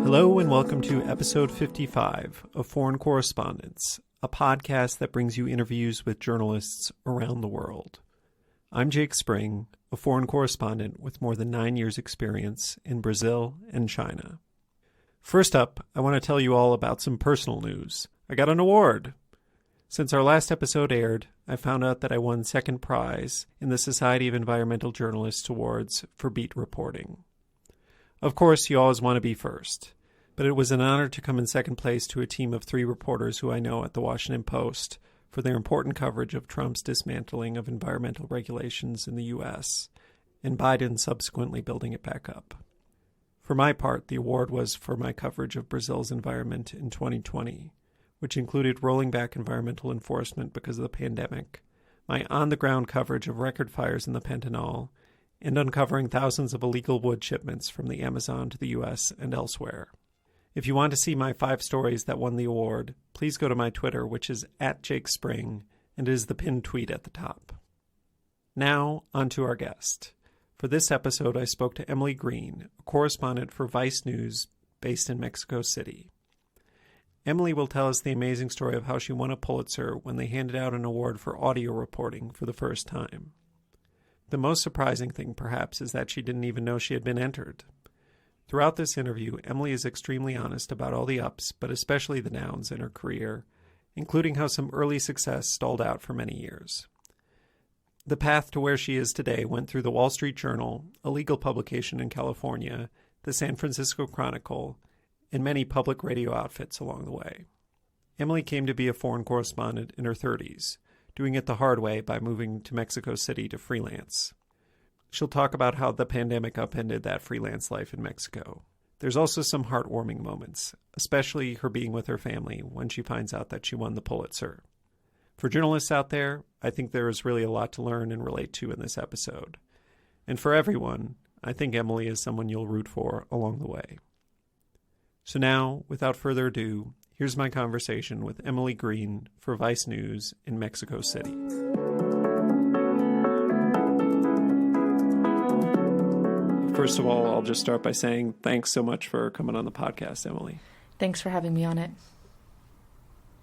Hello and welcome to episode 55 of Foreign Correspondence, a podcast that brings you interviews with journalists around the world. I'm Jake Spring, a foreign correspondent with more than 9 years' experience in Brazil and China. First up, I want to tell you all about some personal news. I got an award! Since our last episode aired, I found out that I won second prize in the Society of Environmental Journalists Awards for beat reporting. Of course, you always want to be first, but it was an honor to come in second place to a team of 3 reporters who I know at the Washington Post for their important coverage of Trump's dismantling of environmental regulations in the U.S. and Biden subsequently building it back up. For my part, the award was for my coverage of Brazil's environment in 2020, which included rolling back environmental enforcement because of the pandemic, my on-the-ground coverage of record fires in the Pantanal, and uncovering thousands of illegal wood shipments from the Amazon to the U.S. and elsewhere. If you want to see my 5 stories that won the award, please go to my Twitter, which is @JakeSpring, and is the pinned tweet at the top. Now, on to our guest. For this episode, I spoke to Emily Green, a correspondent for Vice News based in Mexico City. Emily will tell us the amazing story of how she won a Pulitzer when they handed out an award for audio reporting for the first time. The most surprising thing, perhaps, is that she didn't even know she had been entered. Throughout this interview, Emily is extremely honest about all the ups, but especially the downs in her career, including how some early success stalled out for many years. The path to where she is today went through the Wall Street Journal, a legal publication in California, the San Francisco Chronicle, and many public radio outfits along the way. Emily came to be a foreign correspondent in her 30s, doing it the hard way by moving to Mexico City to freelance. She'll talk about how the pandemic upended that freelance life in Mexico. There's also some heartwarming moments, especially her being with her family when she finds out that she won the Pulitzer. For journalists out there, I think there is really a lot to learn and relate to in this episode. And for everyone, I think Emily is someone you'll root for along the way. So now, without further ado, here's my conversation with Emily Green for Vice News in Mexico City. First of all, I'll just start by saying thanks so much for coming on the podcast, Emily. Thanks for having me on it.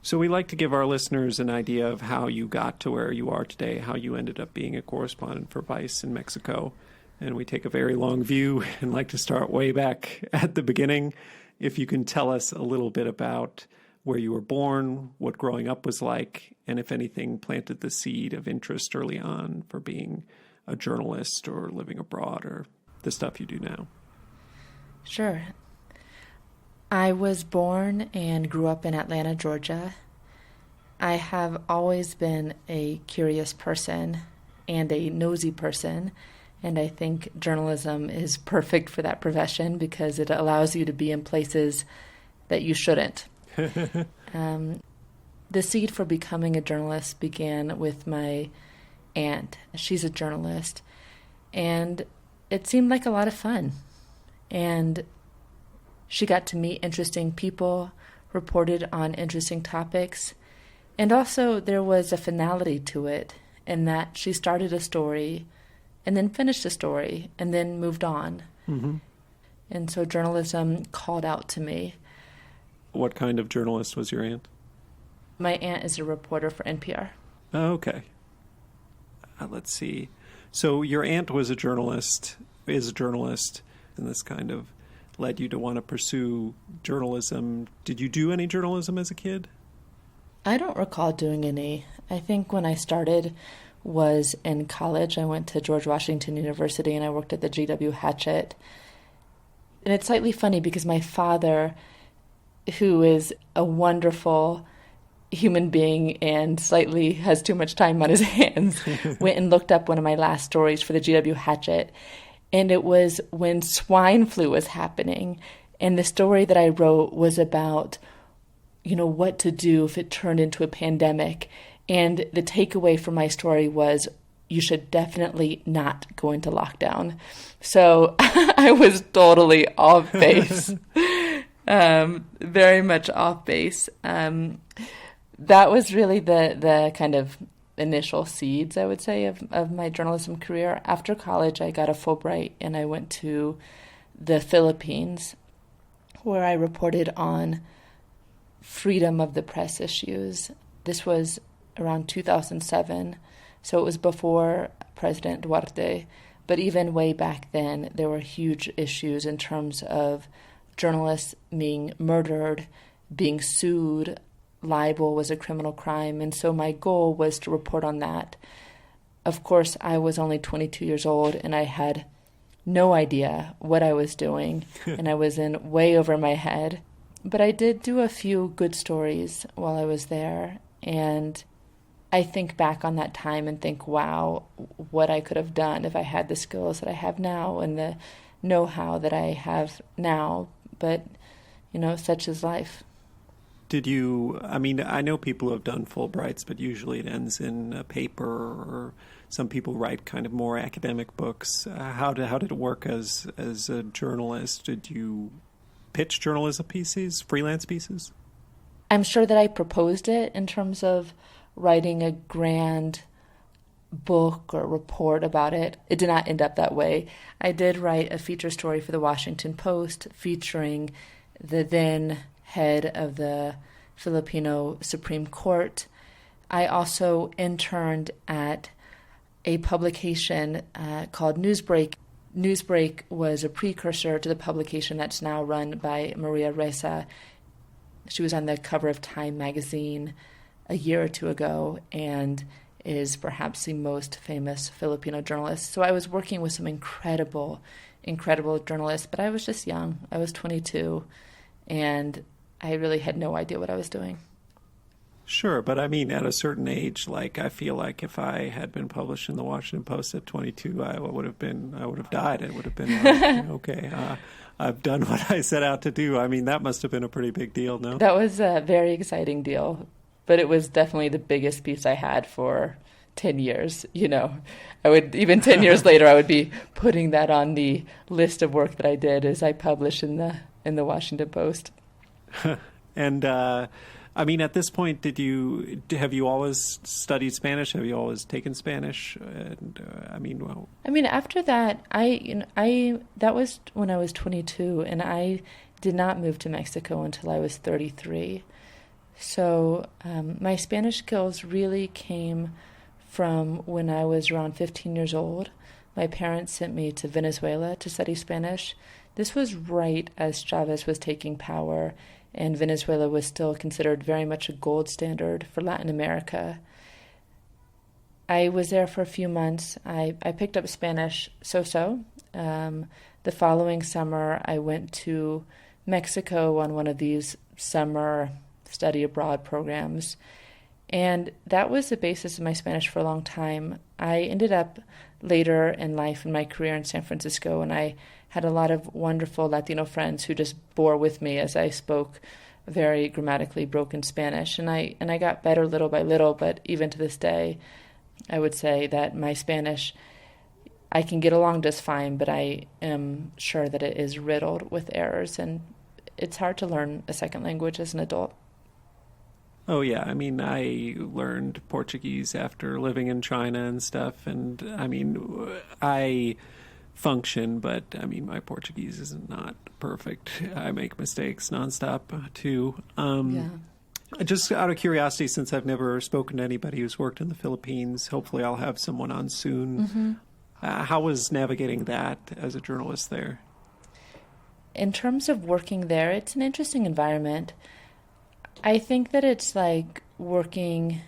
So we like to give our listeners an idea of how you got to where you are today, how you ended up being a correspondent for Vice in Mexico. And we take a very long view and like to start way back at the beginning. If you can tell us a little bit about where you were born, what growing up was like, and if anything planted the seed of interest early on for being a journalist or living abroad or the stuff you do now. Sure. I was born and grew up in Atlanta, Georgia. I have always been a curious person and a nosy person, and I think journalism is perfect for that profession because it allows you to be in places that you shouldn't. The seed for becoming a journalist began with my aunt. She's a journalist, and it seemed like a lot of fun. And she got to meet interesting people, reported on interesting topics, and also there was a finality to it in that she started a story and then finished a story and then moved on. Mm-hmm. And so journalism called out to me. What kind of journalist was your aunt? My aunt is a reporter for NPR. Oh, okay. Let's see. So your aunt was a journalist, is a journalist, and this kind of led you to want to pursue journalism. Did you do any journalism as a kid? I don't recall doing any. I think when I started was in college. I went to George Washington University and I worked at the G.W. Hatchett. And it's slightly funny because my father, who is a wonderful human being and slightly has too much time on his hands, went and looked up one of my last stories for the G.W. Hatchett. And it was when swine flu was happening. And the story that I wrote was about, what to do if it turned into a pandemic. And the takeaway from my story was you should definitely not go into lockdown. So I was totally off base, very much off base. That was really the kind of initial seeds, I would say, of my journalism career. After college, I got a Fulbright and I went to the Philippines, where I reported on freedom of the press issues. This was around 2007, so it was before President Duarte. But even way back then, there were huge issues in terms of journalists being murdered, being sued. Libel was a criminal crime, and so my goal was to report on that. Of course, I was only 22 years old, and I had no idea what I was doing, and I was in way over my head. But I did do a few good stories while I was there, and I think back on that time and think, wow, what I could have done if I had the skills that I have now and the know-how that I have now. But, such is life. I know people who have done Fulbrights, but usually it ends in a paper, or some people write kind of more academic books. How did it work as a journalist? Did you pitch journalism pieces, freelance pieces? I'm sure that I proposed it in terms of writing a grand book or report about it. It did not end up that way. I did write a feature story for the Washington Post featuring the then head of the Filipino Supreme Court. I also interned at a publication called Newsbreak. Newsbreak was a precursor to the publication that's now run by Maria Ressa. She was on the cover of Time magazine a year or two ago and is perhaps the most famous Filipino journalist. So I was working with some incredible journalists, but I was just young. I was 22, and I really had no idea what I was doing. Sure, but at a certain age, I feel like if I had been published in the Washington Post at 22, I would have died. It would have been okay, I've done what I set out to do. That must have been a pretty big deal, no? That was a very exciting deal, but it was definitely the biggest piece I had for 10 years. I would, even 10 years later, I would be putting that on the list of work that I did as I published in the Washington Post. And, at this point, have you always studied Spanish? Have you always taken Spanish? And, after that, that was when I was 22, and I did not move to Mexico until I was 33. So my Spanish skills really came from when I was around 15 years old. My parents sent me to Venezuela to study Spanish. This was right as Chavez was taking power, and Venezuela was still considered very much a gold standard for Latin America. I was there for a few months. I picked up Spanish so-so. The following summer, I went to Mexico on one of these summer study abroad programs, and that was the basis of my Spanish for a long time. I ended up later in life in my career in San Francisco, and I had a lot of wonderful Latino friends who just bore with me as I spoke very grammatically broken Spanish, and I got better little by little. But even to this day, I would say that my Spanish, I can get along just fine, but I am sure that it is riddled with errors, and it's hard to learn a second language as an adult. Oh, yeah. I learned Portuguese after living in China and stuff. And, I function, but, my Portuguese is not perfect. I make mistakes nonstop, too. Just out of curiosity, since I've never spoken to anybody who's worked in the Philippines, hopefully I'll have someone on soon. Mm-hmm. How was navigating that as a journalist there? In terms of working there, it's an interesting environment. I think that it's like working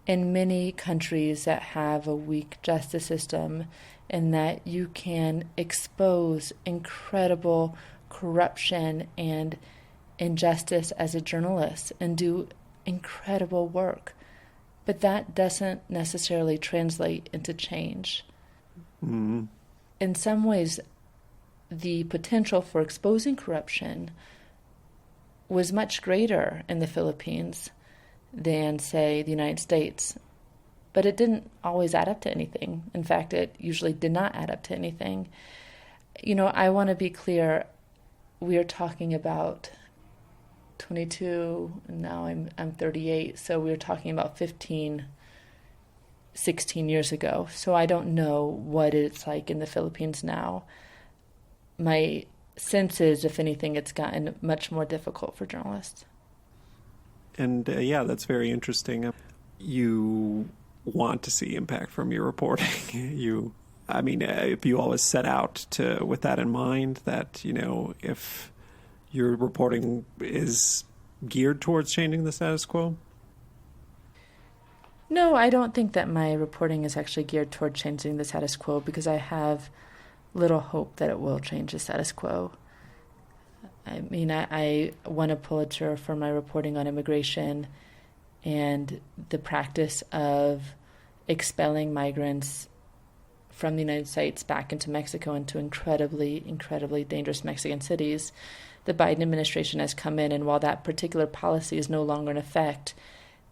in many countries that have a weak justice system, in that you can expose incredible corruption and injustice as a journalist and do incredible work. But that doesn't necessarily translate into change. Mm-hmm. In some ways, the potential for exposing corruption was much greater in the Philippines than, say, the United States. But it didn't always add up to anything. In fact, it usually did not add up to anything. I want to be clear, we are talking about 22, and now I'm 38, so we were talking about 16 years ago. So I don't know what it's like in the Philippines now. My sense is, if anything, it's gotten much more difficult for journalists. And that's very interesting. You want to see impact from your reporting. If you always set out with that in mind, that, if your reporting is geared towards changing the status quo? No, I don't think that my reporting is actually geared toward changing the status quo, because I have little hope that it will change the status quo. I won a Pulitzer for my reporting on immigration and the practice of expelling migrants from the United States back into Mexico, into incredibly, incredibly dangerous Mexican cities. The Biden administration has come in, and while that particular policy is no longer in effect,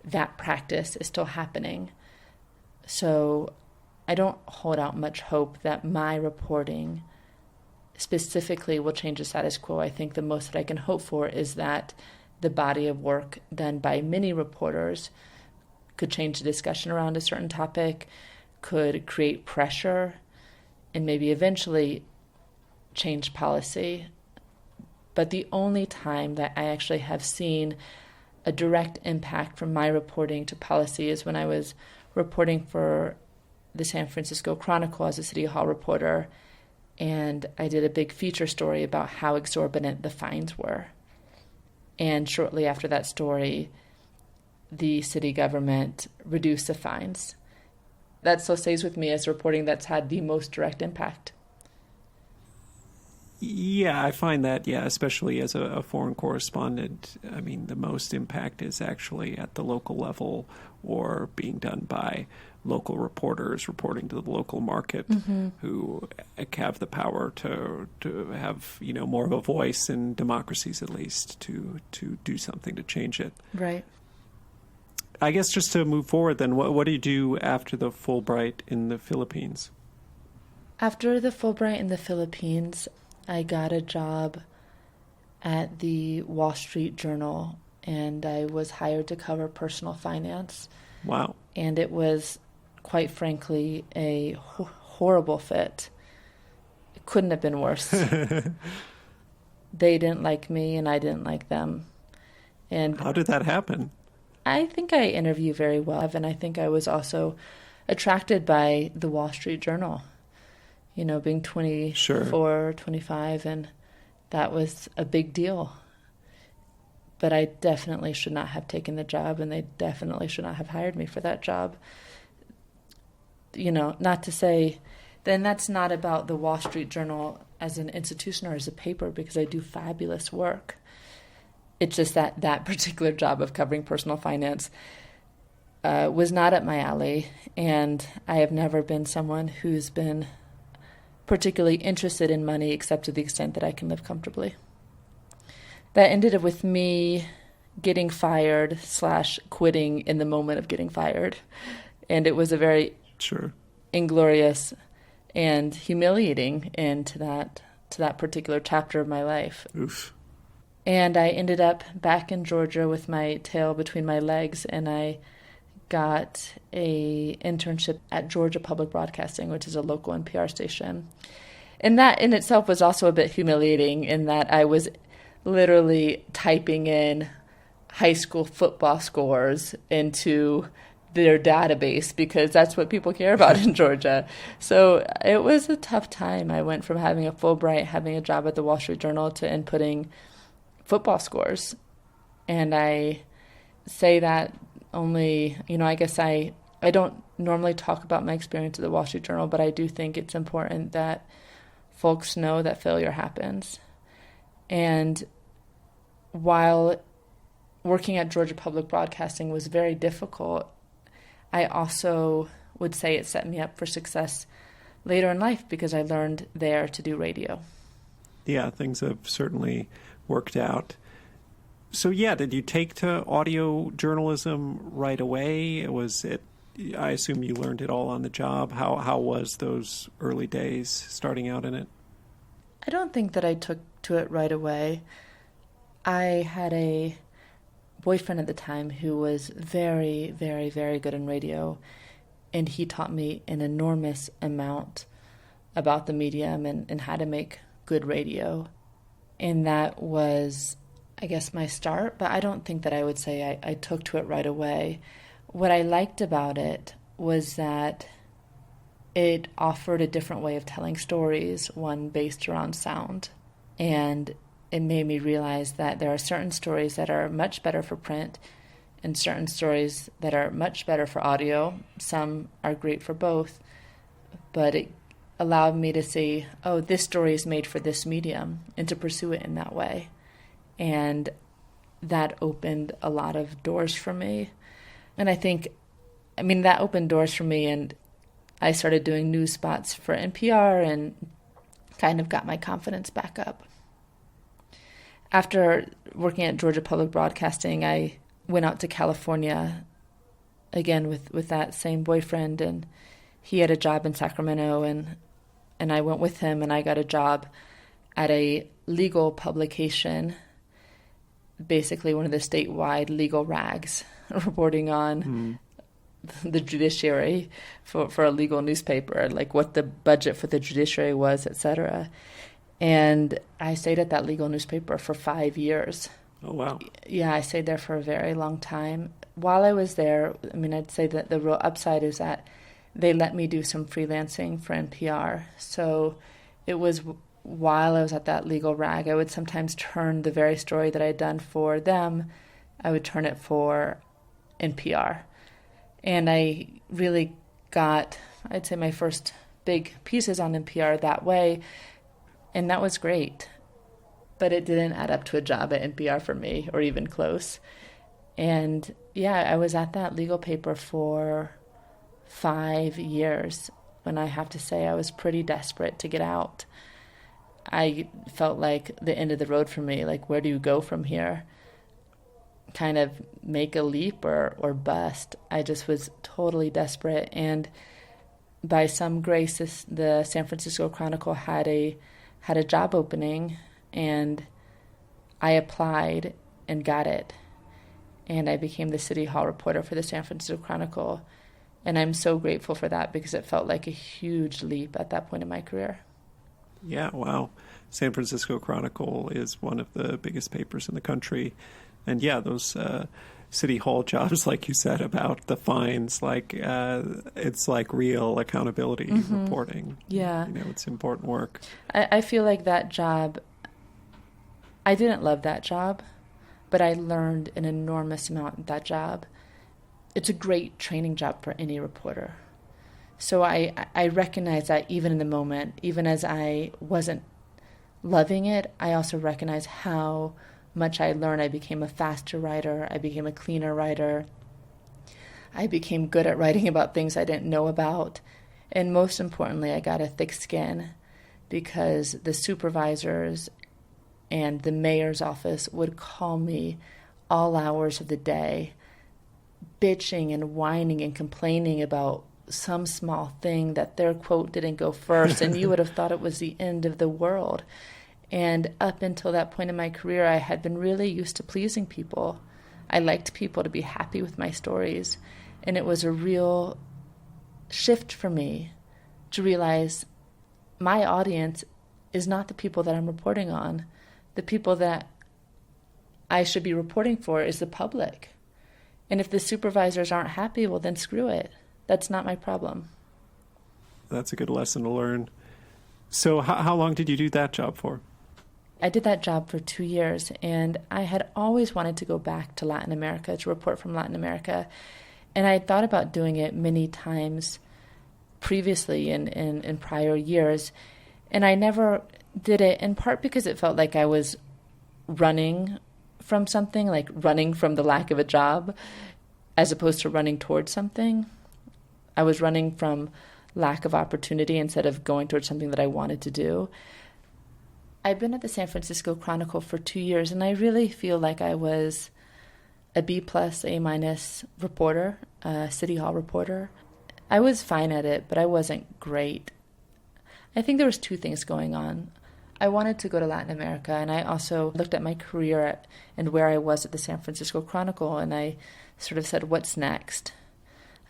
that practice is still happening. So I don't hold out much hope that my reporting specifically will change the status quo. I think the most that I can hope for is that the body of work done by many reporters could change the discussion around a certain topic, could create pressure, and maybe eventually change policy. But the only time that I actually have seen a direct impact from my reporting to policy is when I was reporting for the San Francisco Chronicle as a City Hall reporter, and I did a big feature story about how exorbitant the fines were. And shortly after that story, the city government reduced the fines. That still stays with me as reporting that's had the most direct impact. Yeah, I find that, especially as a foreign correspondent, the most impact is actually at the local level, or being done by local reporters reporting to the local market, who have the power to have, more of a voice in democracies, at least, to do something to change it. Right. I guess just to move forward then, what do you do after the Fulbright in the Philippines? After the Fulbright in the Philippines, I got a job at the Wall Street Journal, and I was hired to cover personal finance. Wow. And it was, quite frankly, a horrible fit. It couldn't have been worse. They didn't like me, and I didn't like them. And how did that happen? I think I interview very well, and I think I was also attracted by the Wall Street Journal. Being 24, Sure. 25, and that was a big deal. But I definitely should not have taken the job, and they definitely should not have hired me for that job. Not to say, then that's not about the Wall Street Journal as an institution or as a paper, because I do fabulous work. It's just that particular job of covering personal finance was not up my alley, and I have never been someone who's been particularly interested in money, except to the extent that I can live comfortably. That ended up with me getting fired / quitting in the moment of getting fired. And it was a very inglorious and humiliating end to that particular chapter of my life. Oof. And I ended up back in Georgia with my tail between my legs, and I got a internship at Georgia Public Broadcasting, which is a local NPR station. And that in itself was also a bit humiliating, in that I was literally typing in high school football scores into their database, because that's what people care about in Georgia. So it was a tough time. I went from having a Fulbright, having a job at the Wall Street Journal, to inputting football scores. And I say that only, I guess I don't normally talk about my experience at the Wall Street Journal, but I do think it's important that folks know that failure happens. And while working at Georgia Public Broadcasting was very difficult, I also would say it set me up for success later in life, because I learned there to do radio. Yeah, things have certainly worked out. So did you take to audio journalism right away? I assume you learned it all on the job. How was those early days starting out in it? I don't think that I took to it right away. I had a boyfriend at the time who was very, very, very good in radio, and he taught me an enormous amount about the medium and how to make good radio. And that was, I guess, my start, but I don't think that I would say I took to it right away. What I liked about it was that it offered a different way of telling stories, one based around sound. And it made me realize that there are certain stories that are much better for print and certain stories that are much better for audio. Some are great for both, but it allowed me to see, oh, this story is made for this medium, and to pursue it in that way. And that opened a lot of doors for me. And that opened doors for me, and I started doing news spots for NPR and kind of got my confidence back up. After working at Georgia Public Broadcasting, I went out to California again with that same boyfriend, and he had a job in Sacramento, and I went with him, and I got a job at a legal publication, basically one of the statewide legal rags, reporting on the judiciary for a legal newspaper, like what the budget for the judiciary was, etc. And I stayed at that legal newspaper for 5 years. Oh, wow. Yeah, I stayed there for a very long time. While I was there, I'd say that the real upside is that they let me do some freelancing for NPR. So it was while I was at that legal rag, I would sometimes turn the very story that I'd done for them, I would turn it for NPR. And I really got, I'd say, my first big pieces on NPR that way. And that was great. But it didn't add up to a job at NPR for me, or even close. And yeah, I was at that legal paper for 5 years when I have to say I was pretty desperate to get out. I felt like the end of the road for me, like where do you go from here? Kind of make a leap or bust. I just was totally desperate. And by some grace, the San Francisco Chronicle had a job opening, and I applied and got it. And I became the City Hall reporter for the San Francisco Chronicle. And I'm so grateful for that because it felt like a huge leap at that point in my career. Yeah, wow. San Francisco Chronicle is one of the biggest papers in the country. And yeah, those City Hall jobs, like you said, about the fines, like it's like real accountability reporting. Yeah. It's important work. I feel like that job, I didn't love that job, but I learned an enormous amount in that job. It's a great training job for any reporter. So I recognize that even in the moment, even as I wasn't loving it, I also recognize how much I learned. I became a faster writer. I became a cleaner writer. I became good at writing about things I didn't know about. And most importantly, I got a thick skin because the supervisors and the mayor's office would call me all hours of the day, bitching and whining and complaining about some small thing that their quote didn't go first, and you would have thought it was the end of the world. And up until that point in my career, I had been really used to pleasing people. I liked people to be happy with my stories. And it was a real shift for me to realize my audience is not the people that I'm reporting on. The people that I should be reporting for is the public. And if the supervisors aren't happy, well, then screw it. That's not my problem. That's a good lesson to learn. So how long did you do that job for? I did that job for 2 years, and I had always wanted to go back to Latin America, to report from Latin America. And I had thought about doing it many times previously in prior years, and I never did it, in part because it felt like I was running from something, like running from the lack of a job, as opposed to running towards something. I was running from lack of opportunity instead of going towards something that I wanted to do. I've been at the San Francisco Chronicle for 2 years, and I really feel like I was a B+, A- reporter, a City Hall reporter. I was fine at it, but I wasn't great. I think there was two things going on. I wanted to go to Latin America, and I also looked at my career and where I was at the San Francisco Chronicle, and I sort of said, what's next?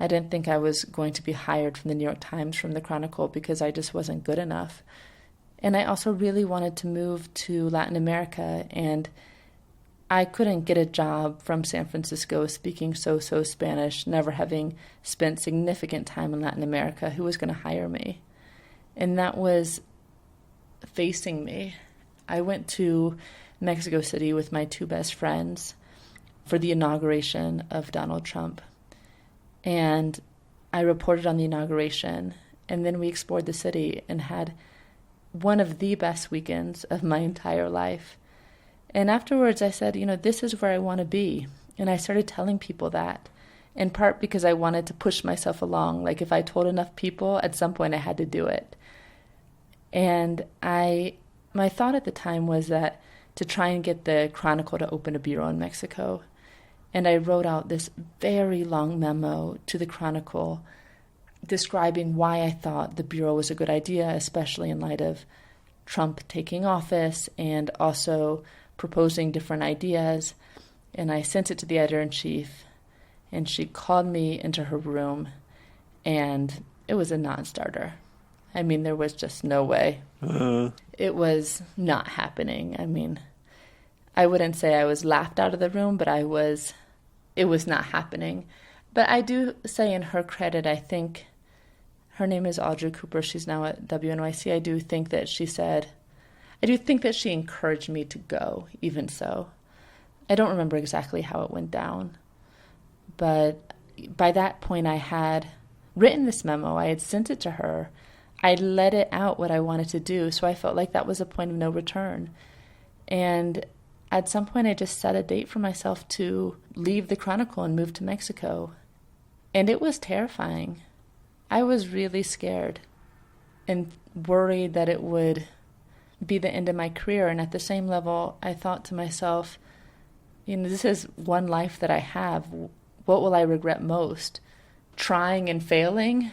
I didn't think I was going to be hired from the New York Times from the Chronicle because I just wasn't good enough. And I also really wanted to move to Latin America, and I couldn't get a job from San Francisco speaking so Spanish, never having spent significant time in Latin America. Who was going to hire me? And that was facing me. I went to Mexico City with my two best friends for the inauguration of Donald Trump. And I reported on the inauguration, and then we explored the city and had one of the best weekends of my entire life. And afterwards I said, this is where I want to be. And I started telling people that, in part because I wanted to push myself along. Like, if I told enough people, at some point I had to do it. And my thought at the time was that to try and get the Chronicle to open a bureau in Mexico. And I wrote out this very long memo to the Chronicle describing why I thought the bureau was a good idea, especially in light of Trump taking office and also proposing different ideas. And I sent it to the editor-in-chief, and she called me into her room, and it was a non-starter. I mean, there was just no way. It was not happening. I wouldn't say I was laughed out of the room, but it was not happening. But I do say, in her credit, I think, her name is Audrey Cooper, she's now at WNYC, I do think that she encouraged me to go, even so. I don't remember exactly how it went down, but by that point I had written this memo, I had sent it to her, I'd let it out what I wanted to do, so I felt like that was a point of no return. And at some point I just set a date for myself to leave the Chronicle and move to Mexico. And it was terrifying. I was really scared and worried that it would be the end of my career. And at the same level, I thought to myself, this is one life that I have. What will I regret most? Trying and failing,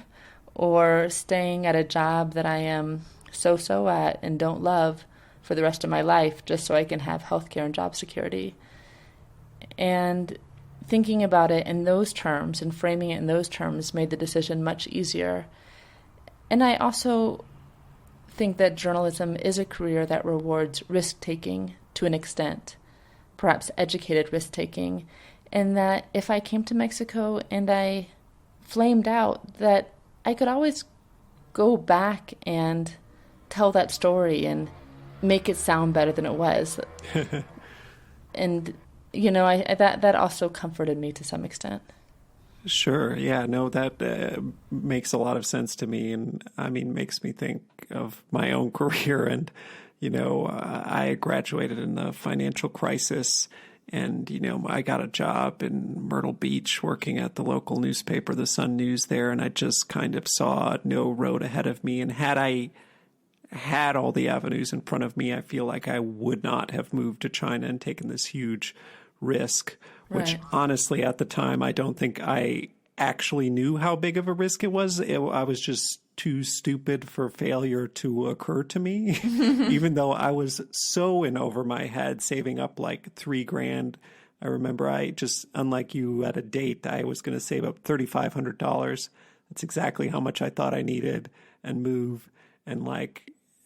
or staying at a job that I am so at and don't love for the rest of my life just so I can have health care and job security? And thinking about it in those terms and framing it in those terms made the decision much easier. And I also think that journalism is a career that rewards risk-taking to an extent, perhaps educated risk-taking, and that if I came to Mexico and I flamed out, that I could always go back and tell that story and make it sound better than it was. And that also comforted me to some extent. Sure. Yeah, no, that makes a lot of sense to me. And makes me think of my own career. And, I graduated in the financial crisis, and, I got a job in Myrtle Beach working at the local newspaper, the Sun News there. And I just kind of saw no road ahead of me. And had I had all the avenues in front of me, I feel like I would not have moved to China and taken this huge risk, which honestly at the time, I don't think I actually knew how big of a risk it was. I was just too stupid for failure to occur to me, even though I was so in over my head, saving up like $3,000. I remember unlike you at a date, I was going to save up $3,500. That's exactly how much I thought I needed and move. And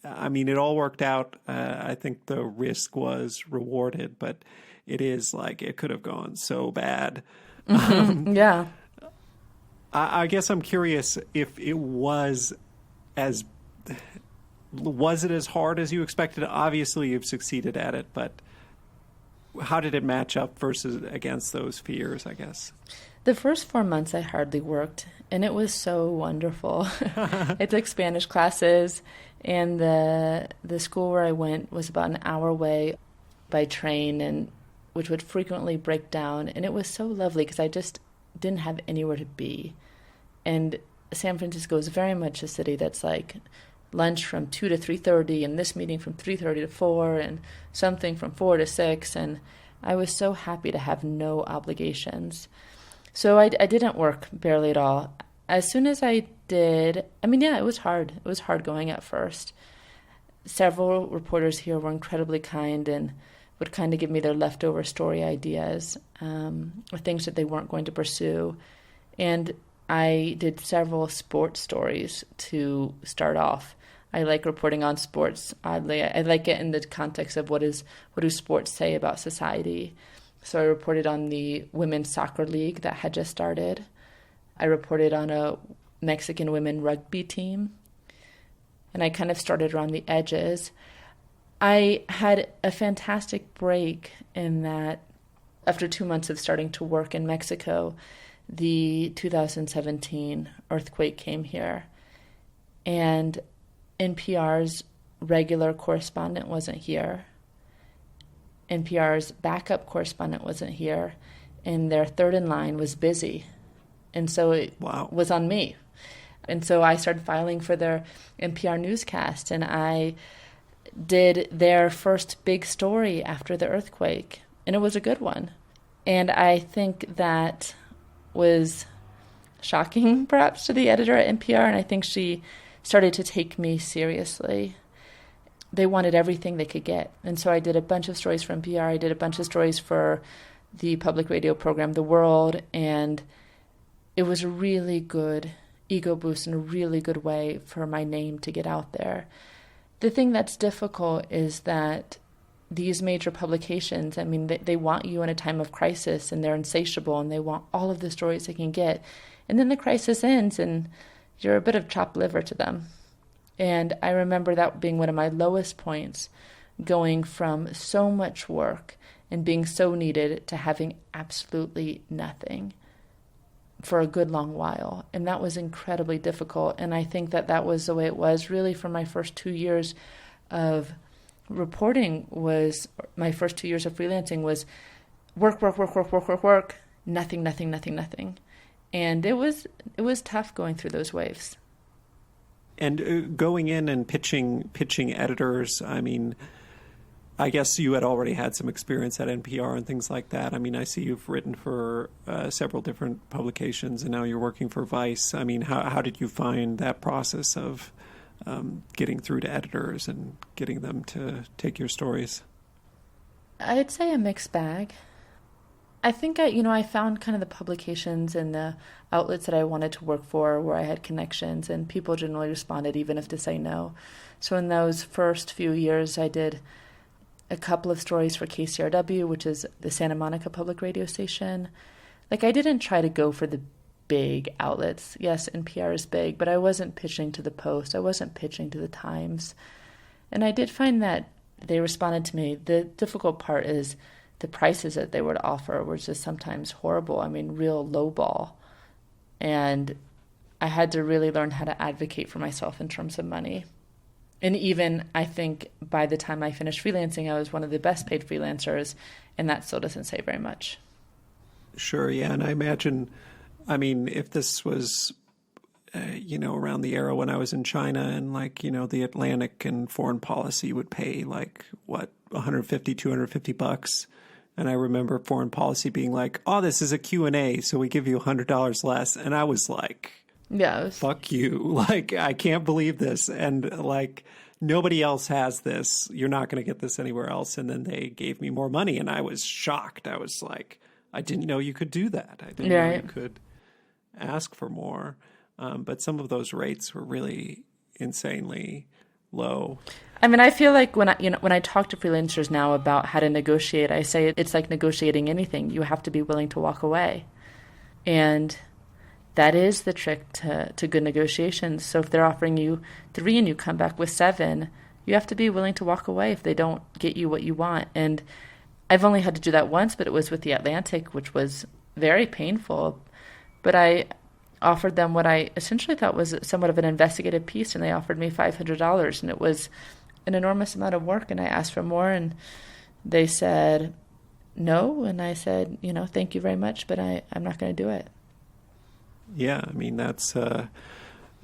it all worked out. I think the risk was rewarded, but it is it could have gone so bad. Yeah. I guess I'm curious if it was it as hard as you expected? Obviously, you've succeeded at it, but how did it match up versus against those fears, I guess? The first 4 months I hardly worked, and it was so wonderful. I took Spanish classes, and the school where I went was about an hour away by train, and which would frequently break down. And it was so lovely because I just didn't have anywhere to be. And San Francisco is very much a city that's like lunch from 2 to 3:30, and this meeting from 3:30 to 4, and something from 4 to 6. And I was so happy to have no obligations. So I didn't work barely at all. As soon as I did, it was hard. It was hard going at first. Several reporters here were incredibly kind and would kind of give me their leftover story ideas, or things that they weren't going to pursue. And I did several sports stories to start off. I like reporting on sports. Oddly, I like it in the context of what do sports say about society. So I reported on the women's soccer league that had just started. I reported on a Mexican women rugby team. And I kind of started around the edges. I had a fantastic break in that after 2 months of starting to work in Mexico, the 2017 earthquake came here. And NPR's regular correspondent wasn't here. NPR's backup correspondent wasn't here. And their third in line was busy. And so it was on me. And so I started filing for their NPR newscast, and I did their first big story after the earthquake, and it was a good one. And I think that was shocking, perhaps, to the editor at NPR, and I think she started to take me seriously. They wanted everything they could get, and so I did a bunch of stories for NPR. I did a bunch of stories for the public radio program The World, and it was a really good ego boost and a really good way for my name to get out there. The thing that's difficult is that these major publications, I mean, they want you in a time of crisis, and they're insatiable, and they want all of the stories they can get. And then the crisis ends, and you're a bit of chopped liver to them. And I remember that being one of my lowest points, going from so much work and being so needed to having absolutely nothing for a good long while. And that was incredibly difficult. And I think that was the way it was really for my first 2 years of reporting. Was my first 2 years of freelancing was work, nothing. And it was tough going through those waves. And going in and pitching editors, I mean, I guess you had already had some experience at NPR and things like that. I mean, I see you've written for several different publications, and now you're working for Vice. I mean, how did you find that process of getting through to editors and getting them to take your stories? I'd say a mixed bag. I think I found kind of the publications and the outlets that I wanted to work for where I had connections, and people generally responded even if to say no. So in those first few years, I did a couple of stories for KCRW, which is the Santa Monica public radio station. Like, I didn't try to go for the big outlets. Yes, NPR is big, but I wasn't pitching to the Post. I wasn't pitching to the Times. And I did find that they responded to me. The difficult part is the prices that they would offer were just sometimes horrible. I mean, real lowball. And I had to really learn how to advocate for myself in terms of money. And even, I think, by the time I finished freelancing, I was one of the best paid freelancers, and that still doesn't say very much. Sure, yeah. And I imagine, I mean, if this was, around the era when I was in China, and the Atlantic and Foreign Policy would pay $150, $250. And I remember Foreign Policy being like, oh, this is a Q&A, so we give you $100 less. And I was like, yeah, fuck you. I can't believe this. And nobody else has this. You're not going to get this anywhere else. And then they gave me more money, and I was shocked. I was like, I didn't know you could do that. I didn't know you could ask for more. But some of those rates were really insanely low. I mean, I feel like when I talk to freelancers now about how to negotiate, I say it's like negotiating anything. You have to be willing to walk away. And that is the trick to good negotiations. So if they're offering you 3 and you come back with 7, you have to be willing to walk away if they don't get you what you want. And I've only had to do that once, but it was with the Atlantic, which was very painful. But I offered them what I essentially thought was somewhat of an investigative piece, and they offered me $500, and it was an enormous amount of work, and I asked for more, and they said no, and I said, thank you very much, but I'm not going to do it. Yeah, I mean, that's a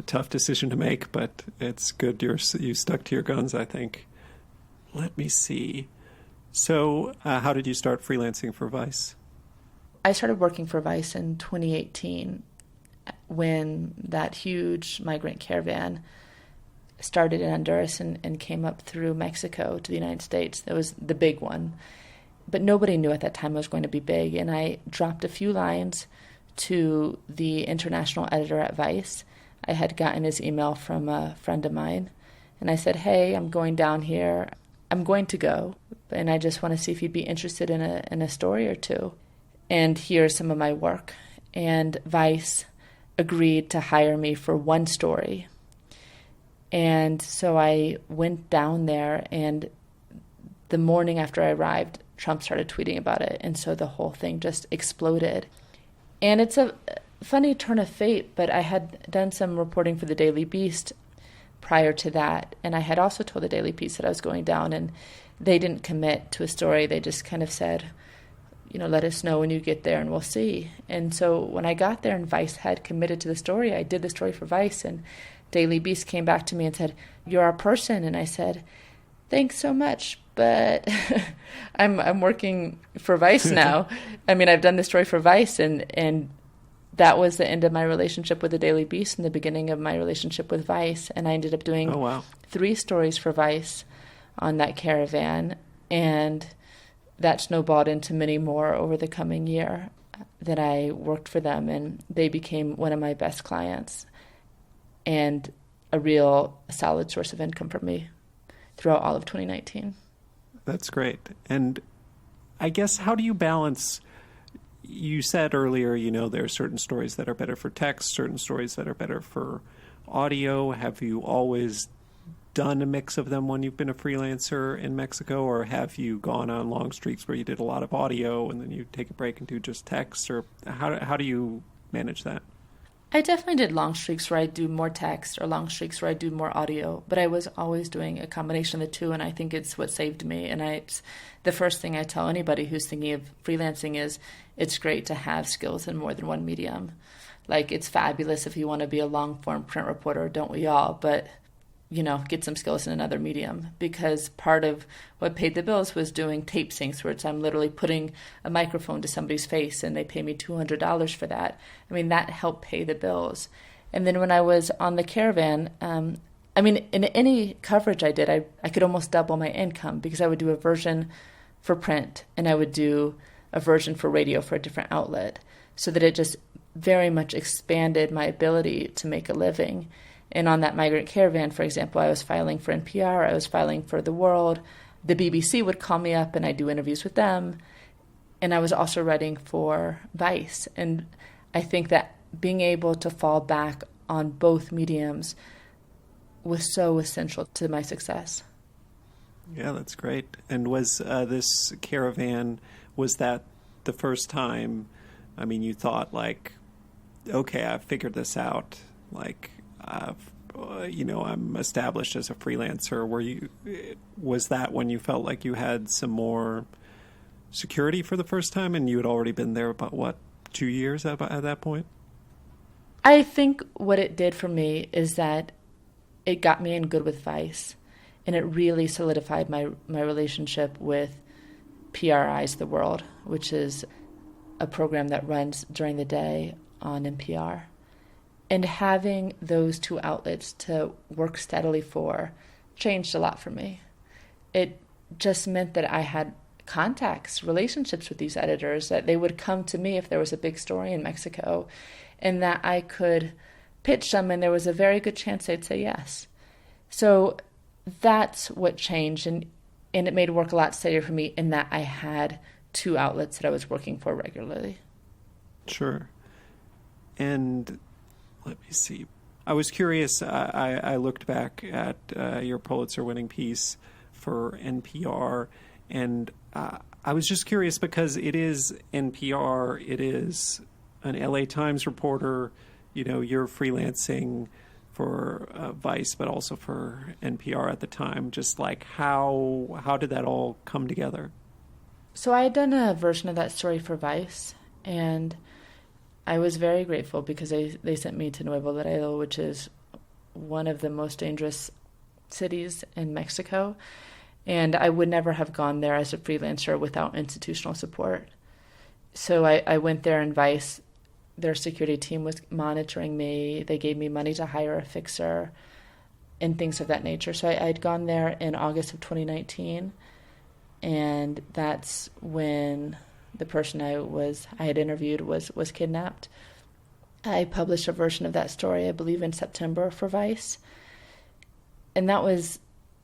tough decision to make, but it's good you stuck to your guns, I think. Let me see. So how did you start freelancing for Vice? I started working for Vice in 2018 when that huge migrant caravan started in Honduras and came up through Mexico to the United States. That was the big one. But nobody knew at that time it was going to be big, and I dropped a few lines to the international editor at Vice. I had gotten his email from a friend of mine, And I said, hey, I'm going down here. I'm going to go, and I just want to see if you'd be interested in a story or two. And here's some of my work. And Vice agreed to hire me for one story. And so I went down there, and the morning after I arrived, Trump started tweeting about it. And so the whole thing just exploded. And it's a funny turn of fate, but I had done some reporting for the Daily Beast prior to that. And I had also told the Daily Beast that I was going down, and they didn't commit to a story. They just kind of said, let us know when you get there and we'll see. And so when I got there and Vice had committed to the story, I did the story for Vice, and Daily Beast came back to me and said, you're our person. And I said, thanks so much, but I'm working for Vice now. I mean, I've done the story for Vice, and that was the end of my relationship with the Daily Beast and the beginning of my relationship with Vice. And I ended up doing 3 stories for Vice on that caravan, and that snowballed into many more over the coming year that I worked for them, and they became one of my best clients and a real solid source of income for me throughout all of 2019. That's great. And I guess, how do you balance, you said earlier, there are certain stories that are better for text, certain stories that are better for audio. Have you always done a mix of them when you've been a freelancer in Mexico, or have you gone on long streaks where you did a lot of audio and then you take a break and do just text, or how do you manage that? I definitely did long streaks where I do more text, or long streaks where I do more audio, but I was always doing a combination of the two, and I think it's what saved me. And it's the first thing I tell anybody who's thinking of freelancing is it's great to have skills in more than one medium. Like, it's fabulous if you want to be a long-form print reporter, don't we all? But get some skills in another medium, because part of what paid the bills was doing tape syncs, where I'm literally putting a microphone to somebody's face and they pay me $200 for that. I mean, that helped pay the bills. And then when I was on the caravan, in any coverage I did, I could almost double my income, because I would do a version for print and I would do a version for radio for a different outlet, so that it just very much expanded my ability to make a living. And on that migrant caravan, for example, I was filing for NPR, I was filing for The World. The BBC would call me up and I'd do interviews with them. And I was also writing for Vice. And I think that being able to fall back on both mediums was so essential to my success. Yeah, that's great. And was this caravan, was that the first time, you thought okay, I've figured this out, I'm established as a freelancer. Was that when you felt like you had some more security for the first time, and you had already been there about 2 years at that point? I think what it did for me is that it got me in good with Vice, and it really solidified my relationship with PRI's The World, which is a program that runs during the day on NPR. And having those two outlets to work steadily for changed a lot for me. It just meant that I had contacts, relationships with these editors, that they would come to me if there was a big story in Mexico, and that I could pitch them, and there was a very good chance they'd say yes. So that's what changed, and it made work a lot steadier for me, in that I had 2 outlets that I was working for regularly. Sure. And let me see. I was curious. I looked back at your Pulitzer-winning piece for NPR, and I was just curious, because it is NPR, it is an LA Times reporter, you're freelancing for Vice, but also for NPR at the time. Just how did that all come together? So I had done a version of that story for Vice, and I was very grateful, because they sent me to Nuevo Laredo, which is one of the most dangerous cities in Mexico. And I would never have gone there as a freelancer without institutional support. So I went there, and Vice, their security team was monitoring me. They gave me money to hire a fixer and things of that nature. So I'd gone there in August of 2019. And that's when the person I had interviewed was kidnapped. I published a version of that story, I believe, in September for Vice. And that was,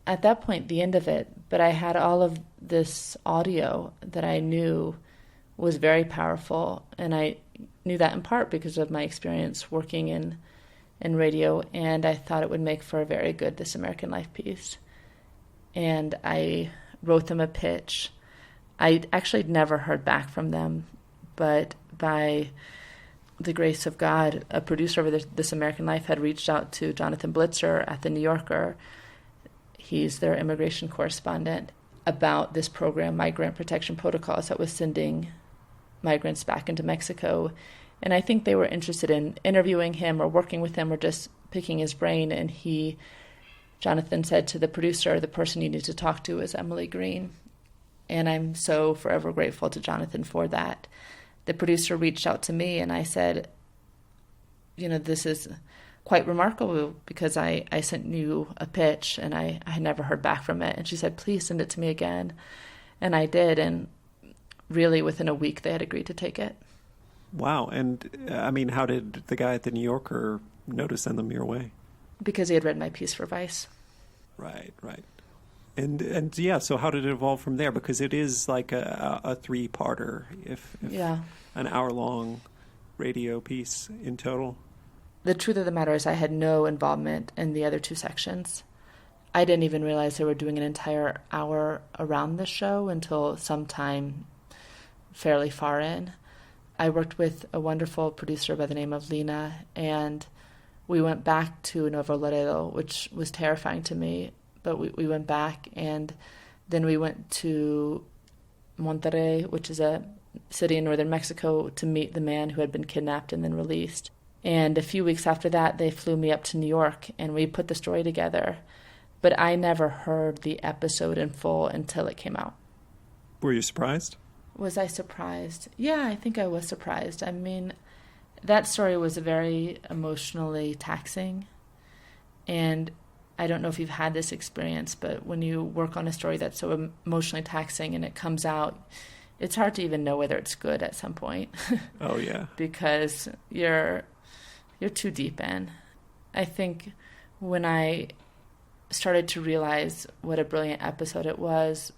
at that point, the end of it. But I had all of this audio that I knew was very powerful. And I knew that in part because of my experience working in radio. And I thought it would make for a very good This American Life piece. And I wrote them a pitch. I actually never heard back from them. But by the grace of God, a producer of This American Life had reached out to Jonathan Pulitzer at the New Yorker. He's their immigration correspondent, about this program, Migrant Protection Protocols, that was sending migrants back into Mexico. And I think they were interested in interviewing him or working with him or just picking his brain. And Jonathan said to the producer, the person you need to talk to is Emily Green. And I'm so forever grateful to Jonathan for that. The producer reached out to me and I said, this is quite remarkable because I sent you a pitch and I had never heard back from it. And she said, please send it to me again. And I did. And really within a week, they had agreed to take it. Wow. And how did the guy at the New Yorker know to send them your way? Because he had read my piece for Vice. Right. And yeah, so how did it evolve from there? Because it is like a three-parter, if an hour-long radio piece in total. The truth of the matter is I had no involvement in the other two sections. I didn't even realize they were doing an entire hour around the show until sometime fairly far in. I worked with a wonderful producer by the name of Lena, and we went back to Nuevo Laredo, which was terrifying to me. But we went back, and then we went to Monterrey, which is a city in northern Mexico, to meet the man who had been kidnapped and then released. And a few weeks after that, they flew me up to New York, and we put the story together. But I never heard the episode in full until it came out. Were you surprised? Was I surprised? Yeah, I think I was surprised. That story was very emotionally taxing, and I don't know if you've had this experience, but when you work on a story that's so emotionally taxing and it comes out, it's hard to even know whether it's good at some point. Oh, yeah. Because you're too deep in. I think when I started to realize what a brilliant episode it was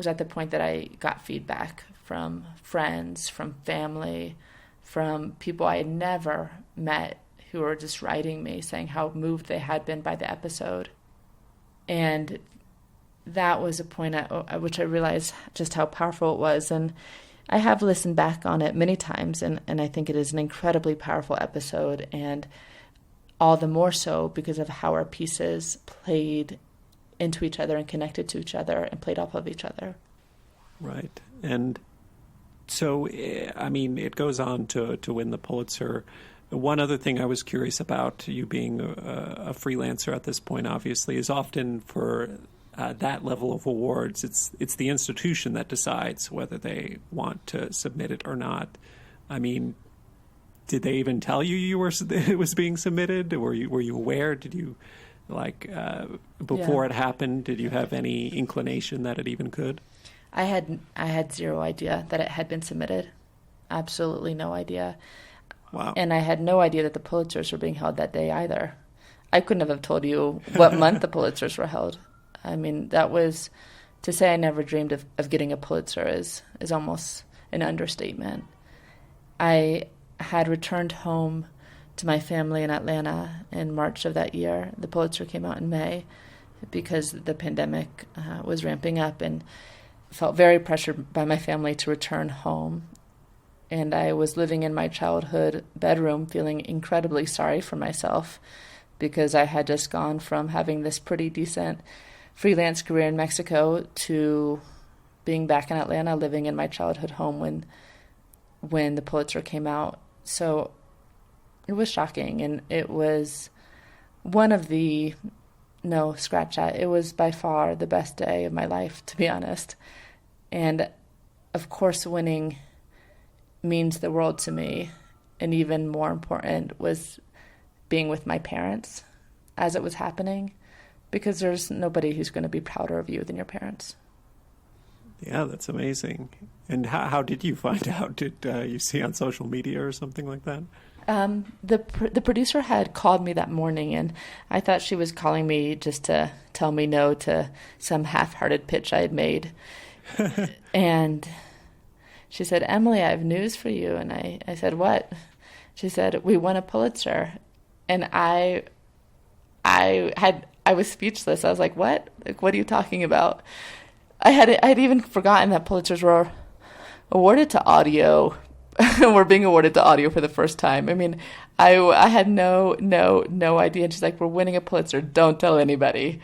at the point that I got feedback from friends, from family, from people I had never met, who were just writing me saying how moved they had been by the episode. And that was a point at which I realized just how powerful it was. And I have listened back on it many times, and I think it is an incredibly powerful episode, and all the more so because of how our pieces played into each other and connected to each other and played off of each other. Right. And so, it goes on to win the Pulitzer. One other thing I was curious about, you being a freelancer at this point, obviously, is often for that level of awards, it's the institution that decides whether they want to submit it or not. Did they even tell you it was being submitted? Were you aware? Did you before it happened? Did you have any inclination that it even could? I had zero idea that it had been submitted. Absolutely no idea. Wow. And I had no idea that the Pulitzers were being held that day either. I couldn't have told you what month the Pulitzers were held. That was, to say I never dreamed of getting a Pulitzer is almost an understatement. I had returned home to my family in Atlanta in March of that year. The Pulitzer came out in May because the pandemic was ramping up, and felt very pressured by my family to return home. And I was living in my childhood bedroom feeling incredibly sorry for myself because I had just gone from having this pretty decent freelance career in Mexico to being back in Atlanta living in my childhood home when the Pulitzer came out. So it was shocking, and it was one of the, no, scratch that, it was by far the best day of my life, to be honest. And of course winning means the world to me, and even more important was being with my parents as it was happening, because there's nobody who's going to be prouder of you than your parents. Yeah, that's amazing. And how did you find out? Did you see on social media or something like that? The producer had called me that morning, and I thought she was calling me just to tell me no to some half-hearted pitch I had made. And she said, "Emily, I have news for you." And I said, "What?" She said, "We won a Pulitzer." And I was speechless. I was like, "What? Like, what are you talking about?" I had even forgotten that Pulitzers were awarded to audio. We're being awarded to audio for the first time. I mean, I had no idea. And she's like, "We're winning a Pulitzer. Don't tell anybody."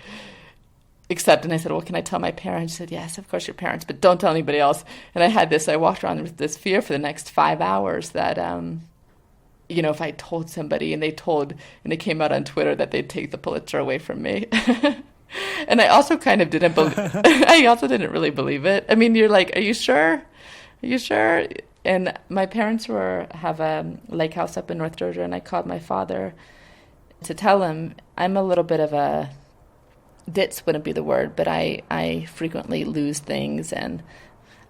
And I said, "Well, can I tell my parents?" She said, "Yes, of course, your parents, but don't tell anybody else." And I walked around with this fear for the next 5 hours that, if I told somebody and they came out on Twitter that they'd take the Pulitzer away from me. And I also kind of didn't I also didn't really believe it. I mean, you're like, "Are you sure? Are you sure?" And my parents have a lake house up in North Georgia, and I called my father to tell him. I'm a little bit of a ditz, wouldn't be the word, but I frequently lose things, and